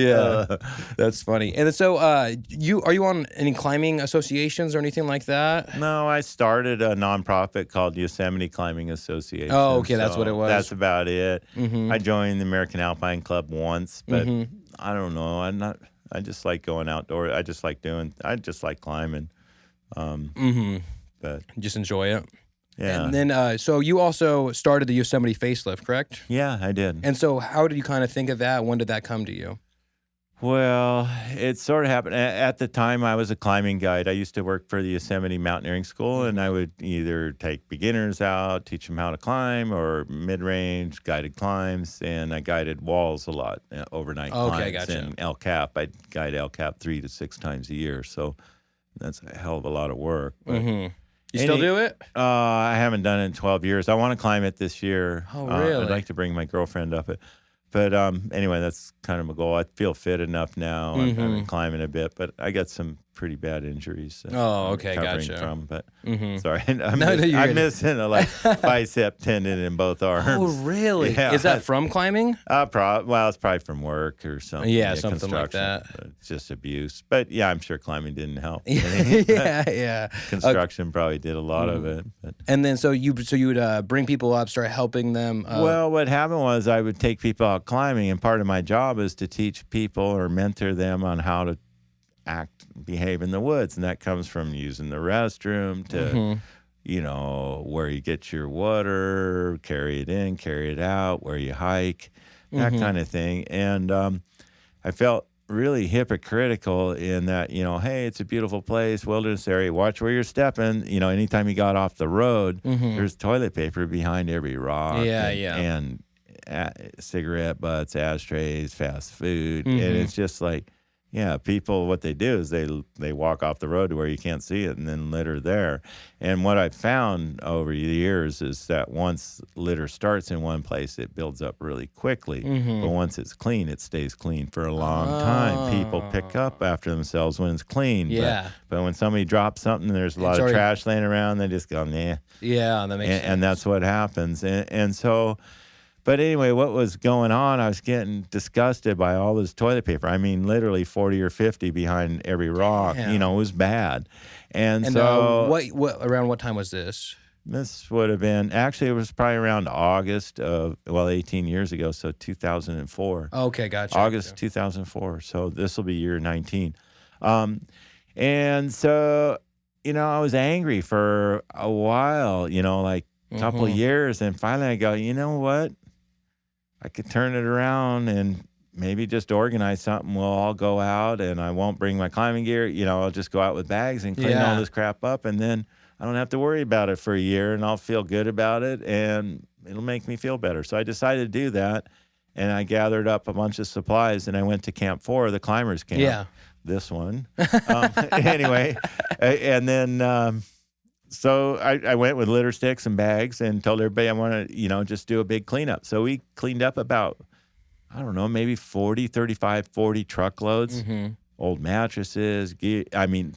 that's funny. And so are you on any climbing associations or anything like that? No, I started a nonprofit called Yosemite Climbing Association. Oh, okay, that's what it was. That's about it. Mm-hmm. I joined the American Alpine Club once, but I don't know. I just like going outdoors. I just like climbing. But just enjoy it. Yeah. And then, so you also started the Yosemite Facelift, correct? Yeah, I did. And so how did you kind of think of that? When did that come to you? Well, it sort of happened. At the time, I was a climbing guide. I used to work for the Yosemite Mountaineering School, and I would either take beginners out, teach them how to climb, or mid-range guided climbs, and I guided walls a lot, overnight climbs. Gotcha. And El Cap, I guide El Cap 3 to 6 times a year, so that's a hell of a lot of work. But You still do it? I haven't done it in 12 years. I want to climb it this year. Oh, really? I'd like to bring my girlfriend up it. But anyway, that's kind of my goal. I feel fit enough now. I've been climbing a bit, but I got some pretty bad injuries. Gotcha. From, but sorry, I'm missing a bicep tendon in both arms. Oh, really? Yeah. Is that from climbing? Well, it's probably from work or something. Yeah, something like that. It's just abuse. But yeah, I'm sure climbing didn't help. yeah. Construction probably did a lot of it. But. And then so you would bring people up, start helping them. Well, what happened was I would take people out climbing, and part of my job is to teach people or mentor them on how to behave in the woods, and that comes from using the restroom to where you get your water, carry it in, carry it out, where you hike, that kind of thing. And I felt really hypocritical in that, hey, it's a beautiful place, wilderness area, watch where you're stepping. Anytime you got off the road, there's toilet paper behind every rock and cigarette butts, ashtrays, fast food, and it's just like, people, what they do is they walk off the road to where you can't see it and then litter there. And what I've found over the years is that once litter starts in one place, it builds up really quickly. But once it's clean, it stays clean for a long time. People pick up after themselves when it's clean. Yeah. But when somebody drops something, there's a lot of trash laying around, they just go, nah. Yeah, that makes sense. And that's what happens. And so... But anyway, what was going on, I was getting disgusted by all this toilet paper. I mean, literally 40 or 50 behind every rock. It was bad. And so... what around what time was this? This would have been... Actually, it was probably around August of... 18 years ago, so 2004. Okay, gotcha. August 2004. So this will be year 19. And so, I was angry for a while, like a couple of years. And finally I go, you know what? I could turn it around and maybe just organize something. We'll all go out and I won't bring my climbing gear. I'll just go out with bags and clean all this crap up. And then I don't have to worry about it for a year and I'll feel good about it and it'll make me feel better. So I decided to do that. And I gathered up a bunch of supplies and I went to Camp 4, the climbers camp. Yeah. This one. Anyway. And then... So I went with litter sticks and bags and told everybody I want to, just do a big cleanup. So we cleaned up about, I don't know, maybe 40 truckloads, old mattresses,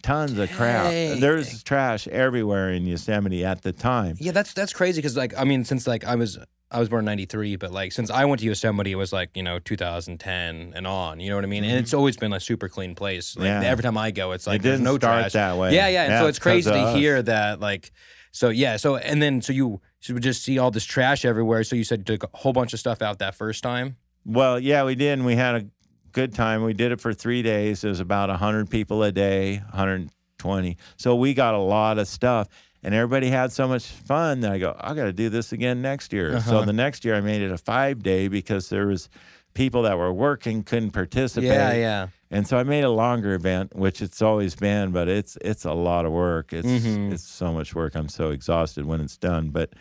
tons of crap. There's trash everywhere in Yosemite at the time. Yeah, that's crazy because, since I was I was born in 93, but like since I went to Yosemite, it was like, 2010 and on, you know what I mean? And it's always been a super clean place. Like every time I go, it's like, it there's didn't no start trash. that way. Yeah. And so it's crazy to hear us. that, like, so you would just see all this trash everywhere. So you said you took a whole bunch of stuff out that first time? Well, yeah, we did. And we had a good time. We did it for 3 days. It was about 100 people a day, 120. So we got a lot of stuff. And everybody had so much fun that I go, I got to do this again next year. So the next year I made it a 5-day because there was people that were working, couldn't participate. Yeah. And so I made a longer event, which it's always been, but it's a lot of work. It's so much work. I'm so exhausted when it's done. But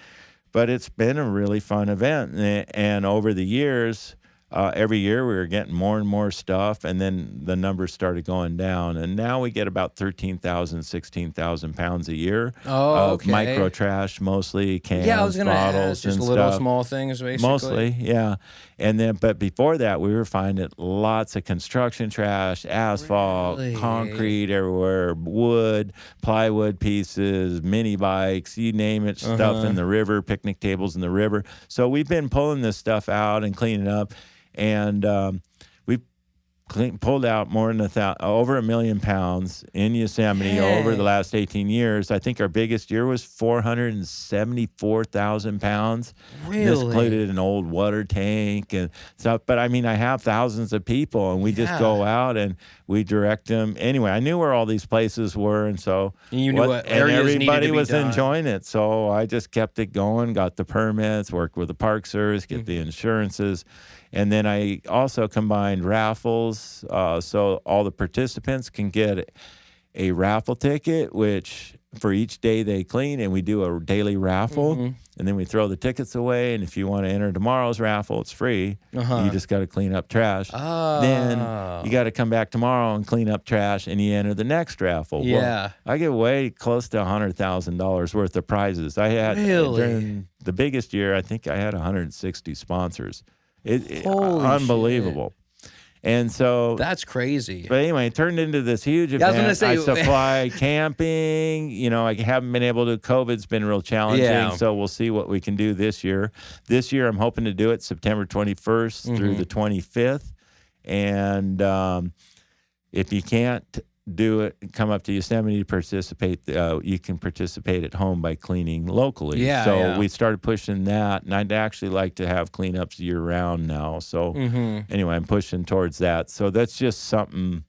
it's been a really fun event. And over the years, every year we were getting more and more stuff, and then the numbers started going down. And now we get about 13,000, 16,000 pounds a year of micro trash, mostly cans, bottles, just and little stuff. Small things, basically. Mostly, yeah. And then, but before that, we were finding lots of construction trash, asphalt, concrete everywhere, wood, plywood pieces, mini bikes, you name it, stuff in the river, picnic tables in the river. So we've been pulling this stuff out and cleaning up. And we pulled out more than over 1 million pounds in Yosemite over the last 18 years. I think our biggest year was 474,000 pounds. Really? This included an old water tank and stuff. But I mean, I have thousands of people, and we just go out and we direct them. Anyway, I knew where all these places were, and so you knew what areas and everybody needed to be was done. enjoying it. So I just kept it going, got the permits, worked with the Park Service, get the insurances. And then I also combined raffles, so all the participants can get a raffle ticket, which for each day they clean, and we do a daily raffle, and then we throw the tickets away. And if you want to enter tomorrow's raffle, it's free. You just got to clean up trash. Then you got to come back tomorrow and clean up trash, and you enter the next raffle. Yeah. Well, I give away close to $100,000 worth of prizes. I had during the biggest year, I think I had 160 sponsors. Unbelievable. Shit. And so that's crazy. But anyway, it turned into this huge event. I was gonna say, I supply camping. I haven't been able to. COVID's been real challenging. So we'll see what we can do this year. This year, I'm hoping to do it September 21st through the 25th. And if you can't do it, come up to Yosemite to participate. You can participate at home by cleaning locally. So we started pushing that, and I'd actually like to have cleanups year round now. So anyway, I'm pushing towards that. So that's just something.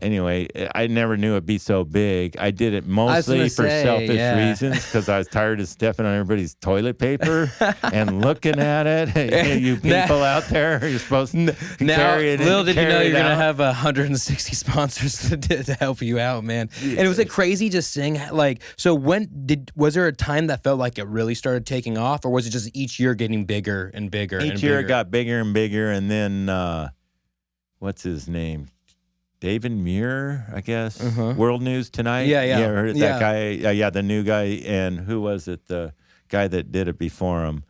Anyway, I never knew it'd be so big. I did it mostly for selfish reasons because I was tired of stepping on everybody's toilet paper and looking at it. You people out there, you're supposed to carry it. Little did you know you're going to have 160 sponsors to help you out, man. And it was like crazy just seeing, like, so was there a time that felt like it really started taking off, or was it just each year getting bigger and bigger? Each year it got bigger and bigger, and then what's his name? David Muir, I guess. World News Tonight. Yeah. Heard that guy. The new guy. And who was it? The guy that did it before him.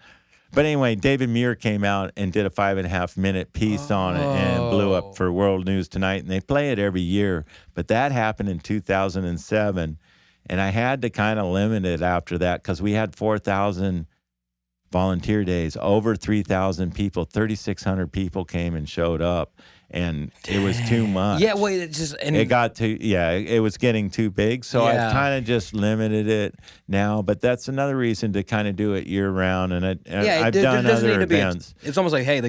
But anyway, David Muir came out and did a 5.5-minute piece on it and blew up for World News Tonight. And they play it every year. But that happened in 2007. And I had to kind of limit it after that because we had 4,000 volunteer days, over 3,000 people, 3,600 people came and showed up. And it was too much. Yeah, wait, it got too, it was getting too big. So I've kind of just limited it now. But that's another reason to kind of do it year round. And I've done other events. It's almost like, hey,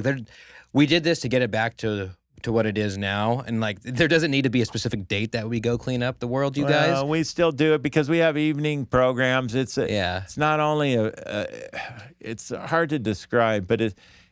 we did this to get it back to what it is now. And like, there doesn't need to be a specific date that we go clean up the world, you guys. We still do it because we have evening programs. It's not only it's hard to describe, but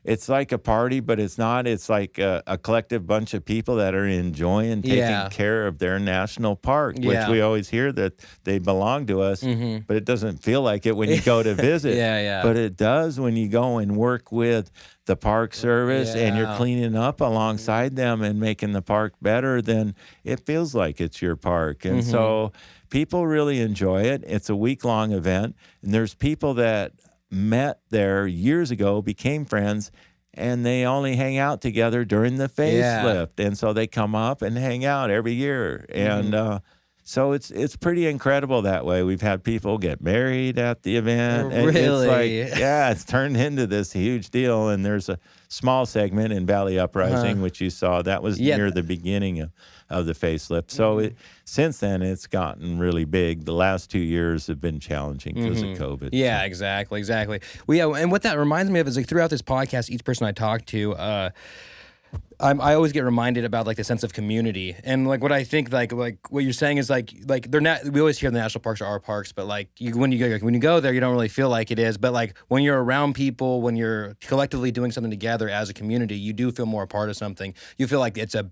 it's like a party, but it's not. It's like a collective bunch of people that are enjoying taking care of their national park, which we always hear that they belong to us, but it doesn't feel like it when you go to visit. But it does when you go and work with the Park Service and you're cleaning up alongside them and making the park better, then it feels like it's your park. And so people really enjoy it. It's a week-long event, and there's people that met there years ago, became friends, and they only hang out together during the facelift. And so they come up and hang out every year. And So it's pretty incredible that way. We've had people get married at the event. And Really? it's like, yeah, it's turned into this huge deal. And there's a small segment in Valley Uprising, which you saw. That was near the beginning of the facelift. So since then, it's gotten really big. The last 2 years have been challenging because of COVID. Yeah, exactly. Well, yeah, and what that reminds me of is like throughout this podcast, each person I talk to, I always get reminded about like the sense of community, and like what I think like what you're saying is like they're not. We always hear the national parks are our parks, but like when you go there, you don't really feel like it is. But like when you're around people, when you're collectively doing something together as a community, you do feel more a part of something. You feel like it's a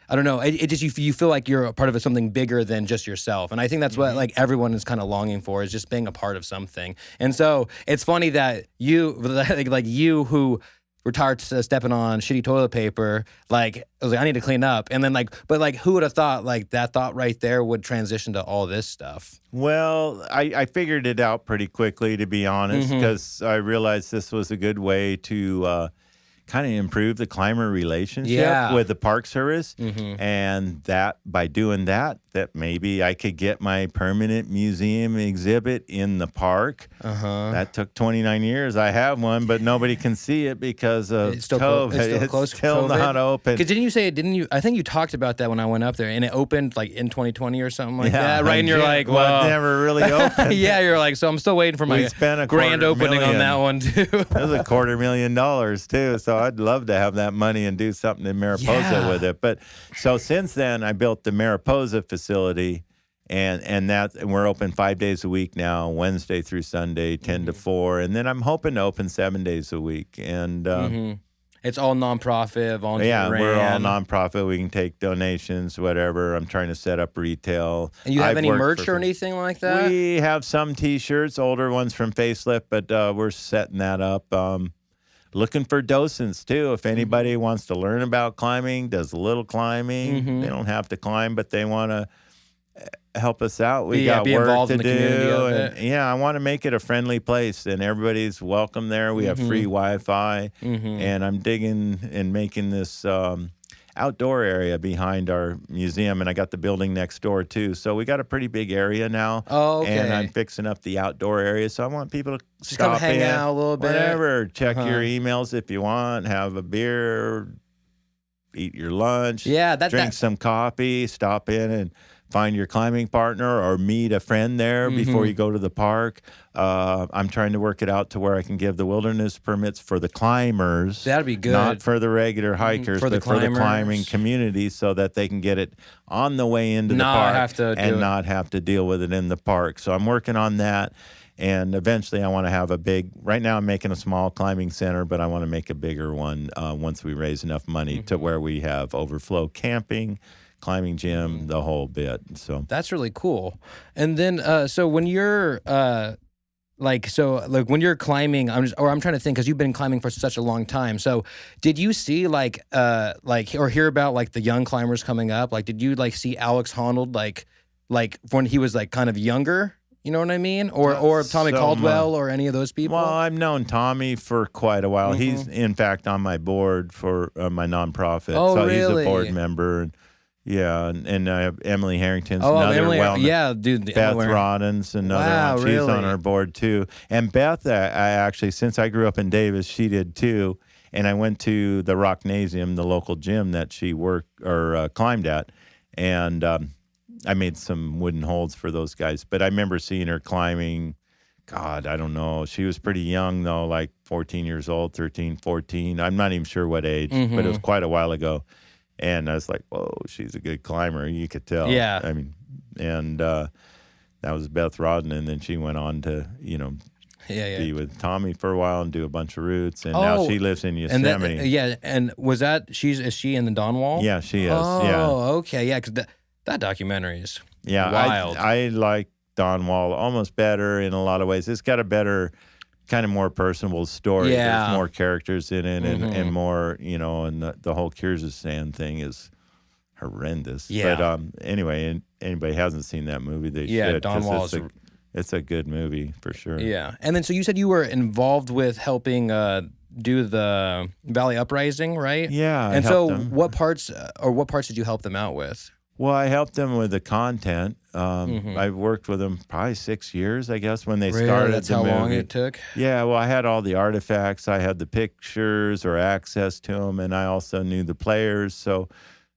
I don't know. It just you feel like you're a part of something bigger than just yourself, and I think that's what like everyone is kind of longing for is just being a part of something. And so it's funny that you like you who were tired stepping on shitty toilet paper, like I was like I need to clean up, and then like but like who would have thought like that thought right there would transition to all this stuff? Well, I figured it out pretty quickly, to be honest, because I realized this was a good way to kind of improve the climber relationship with the Park Service, and that by doing that maybe I could get my permanent museum exhibit in the park. That took 29 years. I have one, but nobody can see it because of COVID. It's still not open. Because didn't you? I think you talked about that when I went up there, and it opened like in 2020 or something like that, right? And you're like, well, it never really opened. Yeah, you're like, so I'm still waiting for my grand opening on that one too. It was $250,000 too, so I'd love to have that money and do something in Mariposa with it. But so since then, I built the Mariposa facility, and we're open 5 days a week now, Wednesday through Sunday, 10 to 4, and then I'm hoping to open 7 days a week. And it's all nonprofit, volunteer. Yeah, we're all nonprofit. We can take donations, whatever. I'm trying to set up retail. And you have any merch or anything like that? We have some T-shirts, older ones from Facelift, but we're setting that up. Looking for docents, too. If anybody wants to learn about climbing, does a little climbing, they don't have to climb, but they want to help us out. We got be work involved to in the do. community of it. Yeah, I want to make it a friendly place, and everybody's welcome there. We have free Wi-Fi, and I'm digging and making this outdoor area behind our museum, and I got the building next door too. So we got a pretty big area now. Oh, okay. And I'm fixing up the outdoor area, so I want people to Just stop come hang in, out a little bit. whatever. Check your emails if you want. Have a beer. Eat your lunch. Yeah, drink some coffee. Stop in and find your climbing partner or meet a friend there before you go to the park. I'm trying to work it out to where I can give the wilderness permits for the climbers. That'd be good. Not for the regular hikers, For the but for the climbers. climbing community, so that they can get it on the way into the park not have to deal with it in the park. So I'm working on that. And eventually I want to have right now I'm making a small climbing center, but I want to make a bigger one once we raise enough money to where we have overflow camping, climbing gym, the whole bit. So that's really cool. And then, so when you're when you're climbing, I'm trying to think because you've been climbing for such a long time. So did you see or hear about like the young climbers coming up? Like, did you like see Alex Honnold like when he was like kind of younger? You know what I mean? Or Tommy Caldwell or any of those people? Well, I've known Tommy for quite a while. He's, in fact, on my board for my nonprofit. Oh, so really? He's a board member. And I have Emily Harrington's dude. Beth Rodden's another one. She's on our board, too. And Beth, I actually, since I grew up in Davis, she did, too. And I went to the Rocknasium, the local gym that she climbed at. And I made some wooden holds for those guys, but I remember seeing her climbing. God, I don't know. She was pretty young, though, like 14 years old, 13, 14. I'm not even sure what age, but it was quite a while ago. And I was like, whoa, she's a good climber. You could tell. Yeah. I mean, and that was Beth Rodden. And then she went on to, be with Tommy for a while and do a bunch of routes. And now she lives in Yosemite. And was that, is she in the Dawnwall? Yeah, she is. Oh, okay. Yeah, because that documentary is wild. I like Dawnwall almost better in a lot of ways. It's got a better, kind of more personable story. Yeah. There's more characters in it and more, and the whole Kyrgyzstan thing is horrendous. Yeah. But anyway, and anybody hasn't seen that movie, they should. Dawnwall it's a good movie for sure. Yeah. And then so you said you were involved with helping do the Valley Uprising, right? Yeah. And so what parts did you help them out with? Well, I helped them with the content. I worked with them probably 6 years, I guess, when they started That's the how movie. long it took? Yeah, well, I had all the artifacts. I had the pictures or access to them, and I also knew the players. So,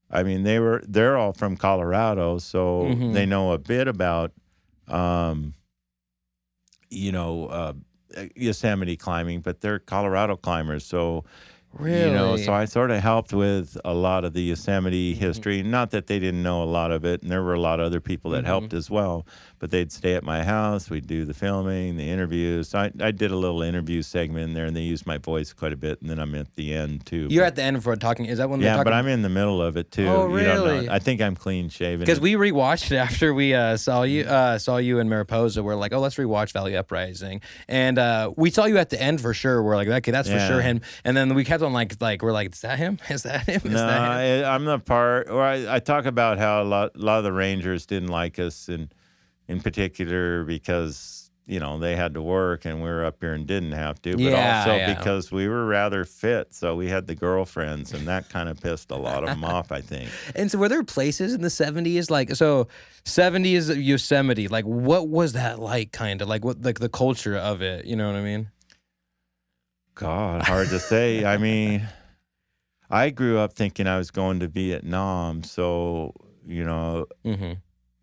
I mean, they're all from Colorado, so they know a bit about, Yosemite climbing, but they're Colorado climbers, so. Really? So I sort of helped with a lot of the Yosemite history. Not that they didn't know a lot of it, and there were a lot of other people that helped as well. But they'd stay at my house. We'd do the filming, the interviews. So I did a little interview segment in there, and they used my voice quite a bit. And then I'm at the end too. You're at the end for talking. Is that when they're Yeah, talking? but I'm in the middle of it too. Oh, You don't know. really? I think I'm clean shaven. Because we rewatched it after we saw you in Mariposa. We're like, oh, let's rewatch Valley Uprising, and we saw you at the end for sure. We're like, okay, that's for sure him. And then we kept on like we're like, is that him? Is that him? Is No, that him? I'm the part, or I talk about how a lot of the Rangers didn't like us, and in particular because, they had to work and we were up here and didn't have to, but also because we were rather fit. So we had the girlfriends, and that kind of pissed a lot of them off, I think. And so were there places in the 70s, like, so 70s Yosemite, like what was that like, kind of? Like what, like the culture of it, you know what I mean? God, hard to say. I mean, I grew up thinking I was going to Vietnam, so,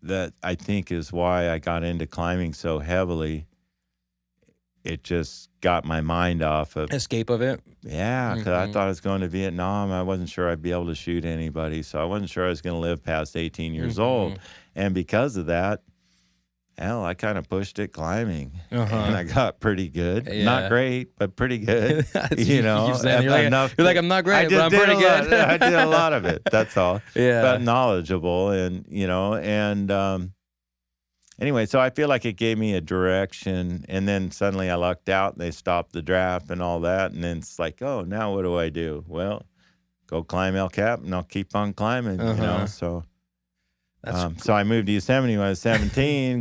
that I think is why I got into climbing so heavily. It just got my mind off of Escape of it? Yeah, because I thought I was going to Vietnam. I wasn't sure I'd be able to shoot anybody, so I wasn't sure I was going to live past 18 years old. And because of that, hell, I kind of pushed it climbing, and I got pretty good. Yeah. Not great, but pretty good. You're like, I'm not great, but I'm pretty good. I did a lot of it. That's all. Yeah. But knowledgeable, and anyway, so I feel like it gave me a direction, and then suddenly I lucked out, and they stopped the draft and all that, and then it's like, oh, now what do I do? Well, go climb El Cap, and I'll keep on climbing, so. So I moved to Yosemite when I was 17,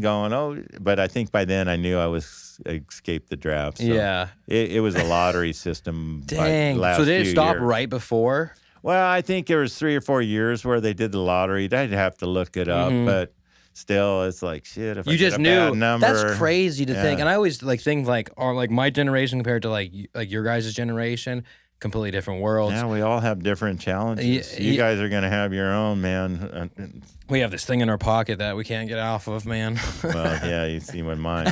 but I think by then I knew I was escaped the draft. So Yeah. It was a lottery system. Dang. By the last So did it few stop years. right before? Well, I think there was 3 or 4 years where they did the lottery. I'd have to look it up, but still, it's like, shit, if I You get just a knew. bad number. That's crazy to think. Yeah. And I always think my generation compared to like your guys' generation, completely different worlds. Yeah, we all have different challenges. You guys are going to have your own, man. We have this thing in our pocket that we can't get off of, man. Well, yeah, you see what mine.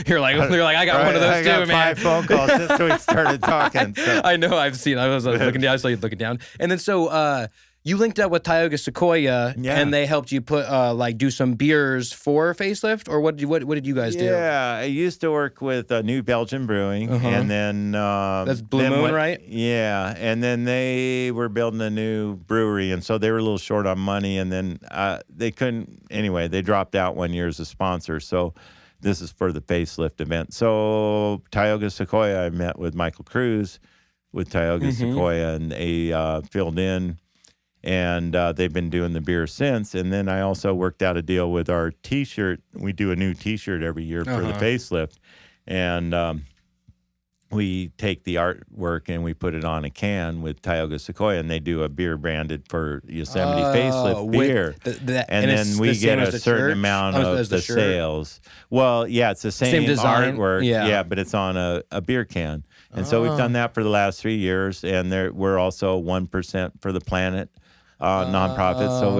You're like, I got one of those I got too, man. 5 phone calls since we started talking. So. I know. I was looking down. I saw you looking down, and then so you linked up with Tioga Sequoia, and they helped you put do some beers for Facelift, or what did you guys do? Yeah, I used to work with New Belgian Brewing, and then that's Blue Moon, right? Yeah, and then they were building a new brewery, and so they were a little short on money, and then they couldn't. Anyway, they dropped out one year as a sponsor, so. This is for the Facelift event. So Tioga Sequoia, I met with Michael Cruz with Tioga Sequoia, and they filled in. And they've been doing the beer since. And then I also worked out a deal with our T-shirt. We do a new T-shirt every year for the Facelift. And we take the artwork and we put it on a can with Tioga Sequoia. And they do a beer branded for Yosemite Facelift beer. And then we get a certain amount of the sales. Well, yeah, it's the same design artwork. Yeah, but it's on a beer can. And so we've done that for the last 3 years. And we're also 1% for the Planet. Nonprofit. So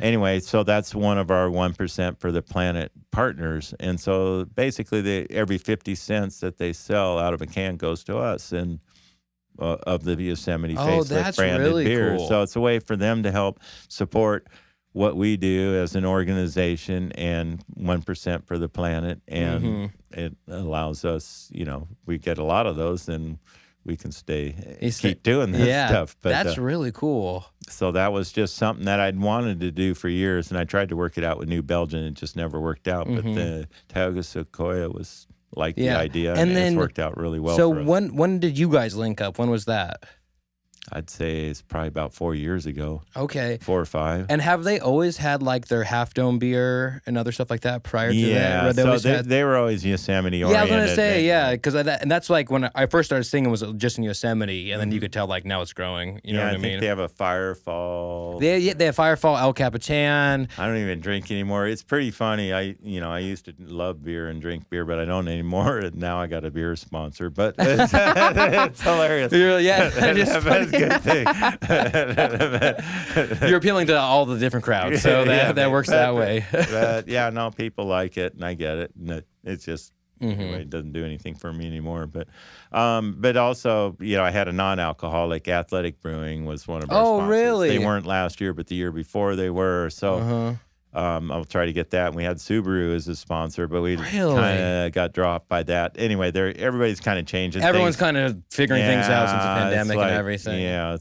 anyway, so that's one of our 1% for the Planet partners. And so basically every 50 cents that they sell out of a can goes to us and of the Yosemite Facelift branded really beer. cool. So it's a way for them to help support what we do as an organization and 1% for the Planet. And it allows us, we get a lot of those, and we can keep doing this stuff. But that's really cool. So that was just something that I'd wanted to do for years, and I tried to work it out with New Belgium. It just never worked out. But the Tioga Sequoia was the idea, and then it's worked out really well. So for us. when did you guys link up? When was that? I'd say it's probably about 4 years ago. Okay. 4 or 5. And have they always had like their Half Dome beer and other stuff like that prior to that? Yeah, Or they were always Yosemite Yeah, I oriented. was gonna say, yeah, because and that's like when I first started singing was just in Yosemite, and then you could tell like now it's growing. You know what I I think mean? they have a Firefall. They have Firefall, El Capitan. I don't even drink anymore. It's pretty funny. I used to love beer and drink beer, but I don't anymore. And now I got a beer sponsor. But it's hilarious. Yeah, That's a good thing. You're appealing to all the different crowds, so that works that way. Yeah, no, people like it, and I get it. And it's just anyway, it doesn't do anything for me anymore. But also, I had a non-alcoholic. Athletic Brewing was one of our sponsors. Really? They weren't last year, but the year before they were. So. I'll try to get that. And we had Subaru as a sponsor, but we kind of got dropped by that. Anyway, everybody's kind of changing. Everyone's kind of figuring things out since the pandemic and everything. Yeah,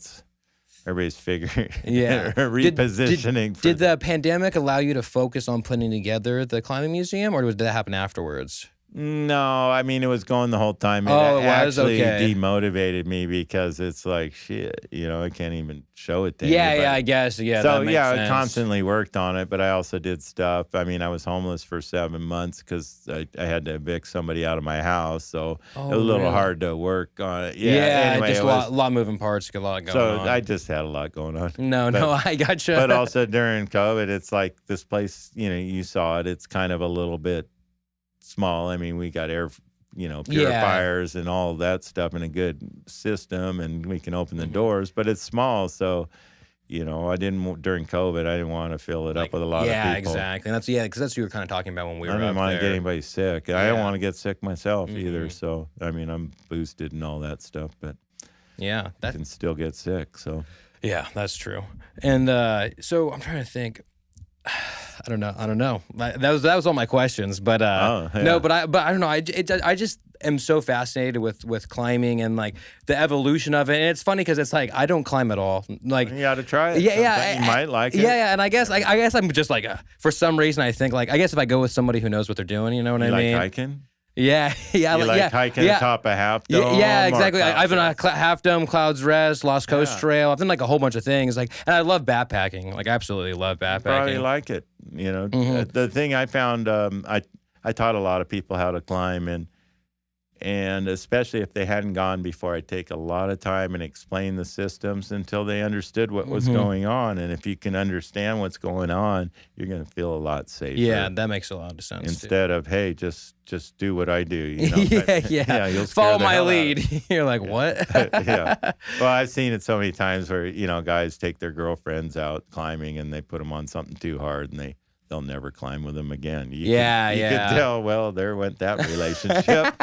everybody's figuring. Yeah, repositioning. Did the pandemic allow you to focus on putting together the climbing museum, or did that happen afterwards? No, I mean, it was going the whole time. It actually demotivated me because it's like, shit, I can't even show it to anybody. Yeah, I guess. Yeah, so, that makes sense. I constantly worked on it, but I also did stuff. I mean, I was homeless for 7 months because I had to evict somebody out of my house. So it was a little hard to work on it. Yeah, anyway, just a lot of moving parts, a lot going on. So I just had a lot going on. No, I gotcha. But also during COVID, it's like this place, you saw it. It's kind of a little bit small. I mean, we got air, purifiers and all of that stuff and a good system, and we can open the doors, but it's small. So, during COVID, I didn't want to fill it up with a lot of people. Yeah, exactly. And because that's what you were kind of talking about when we were I didn't want to get anybody sick. I don't want to get sick myself either. So, I mean, I'm boosted and all that stuff, but I can still get sick. So, yeah, that's true. And so I'm trying to think. I don't know. That was all my questions, but no, but I don't know. I just am so fascinated with climbing and like the evolution of it. And it's funny because it's like I don't climb at all. Like you got to try it. Yeah, you might like it. Yeah, and I guess I'm just like for some reason I think like I guess if I go with somebody who knows what they're doing, you know what I mean? Like hiking. Yeah. You like hiking atop a Half Dome? Yeah, exactly. I've been on Half Dome, Clouds Rest, Lost Coast Trail. I've done like a whole bunch of things. Like, and I love backpacking. Like, absolutely love backpacking. Probably like it. The thing I found, I taught a lot of people how to climb, and especially if they hadn't gone before, I'd take a lot of time and explain the systems until they understood what was going on. And if you can understand what's going on, you're going to feel a lot safer. Yeah, that makes a lot of sense. Instead of, hey, just do what I do. You'll follow my lead. You're like, what? Yeah. Well, I've seen it so many times where, guys take their girlfriends out climbing and they put them on something too hard and they'll never climb with them again. You could tell, well, there went that relationship.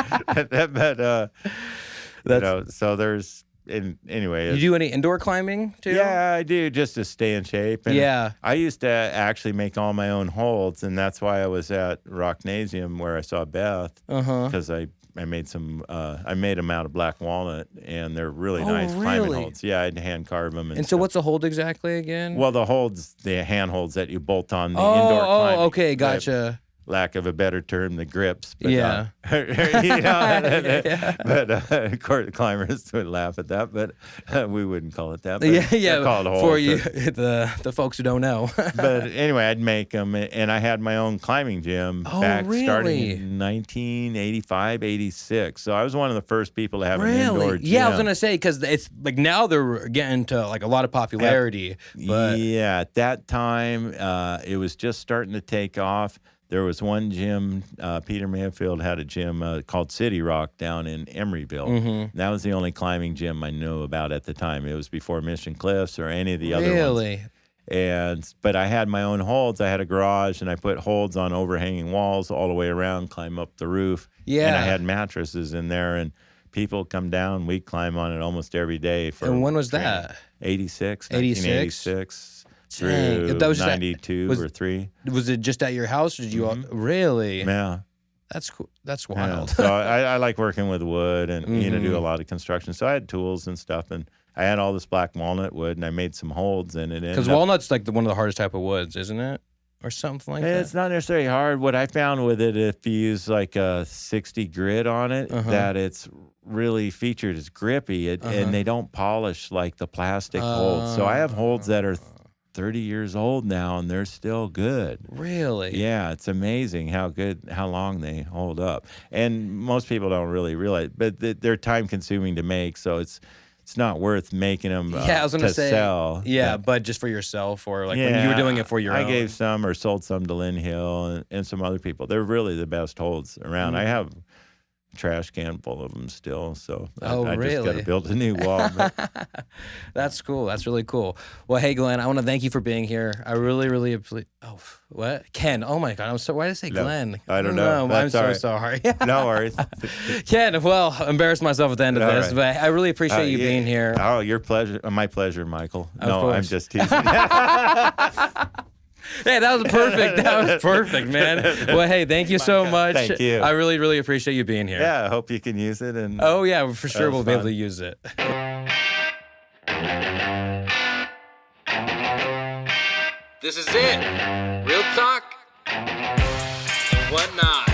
But, so there's, anyway. You do any indoor climbing too? Yeah, I do, just to stay in shape. And I used to actually make all my own holds, and that's why I was at Rocknasium where I saw Beth, because I made them out of black walnut, and they're really nice climbing holds. Yeah, I'd hand carve them. And so what's a hold exactly again? Well, the hand holds that you bolt on the indoor climbing. Oh, okay, gotcha. Lack of a better term, the grips. But But of course, the climbers would laugh at that, but we wouldn't call it that. But they're called holds. For you, the folks who don't know. But anyway, I'd make them, and I had my own climbing gym starting in 1985, 86. So I was one of the first people to have an indoor gym. Yeah, I was gonna say because it's like now they're getting to like a lot of popularity. But at that time, it was just starting to take off. There was one gym, Peter Mayfield had a gym called City Rock down in Emeryville. That was the only climbing gym I knew about at the time. It was before Mission Cliffs or any of the other ones. But I had my own holds. I had a garage, and I put holds on overhanging walls all the way around, climb up the roof. Yeah. And I had mattresses in there, and people come down. We'd climb on it almost every day. And when was that? 1986. Through that was 92 or 3. Was it just at your house, or did you really? Yeah. That's cool. That's wild. Yeah. So I like working with wood and do a lot of construction. So I had tools and stuff, and I had all this black walnut wood, and I made some holds in it. Because walnut's like one of the hardest type of woods, isn't it? or something like that? It's not necessarily hard. What I found with it, if you use like a 60 grit on it, that it's really featured as grippy, and they don't polish like the plastic holds. So I have holds that are 30 years old now, and they're still good. Really? Yeah, it's amazing how long they hold up. And most people don't really realize, but they're time consuming to make, so it's not worth making them I was gonna to say, sell. Yeah, but just for yourself, or like when you were doing it for your own. I gave some or sold some to Lynn Hill and some other people. They're really the best holds around. I have a trash can full of them still, so I just got to build a new wall. That's cool. That's really cool. Well, hey, Glenn, I want to thank you for being here. I really, really appreciate. Oh, what? Ken? Oh my God! I'm so. Why did I say Glenn? I don't know. I'm so sorry. No worries. Ken, well, embarrassed myself at the end of this, but I really appreciate you being here. Oh, your pleasure. My pleasure, Michael. No, course. I'm just teasing. Hey, that was perfect. That was perfect, man. Well, hey, thank you so much. Thank you. I really, really appreciate you being here. Yeah, I hope you can use it. And Oh, yeah, for sure we'll be able fun. to use it. This is it. Real talk and whatnot.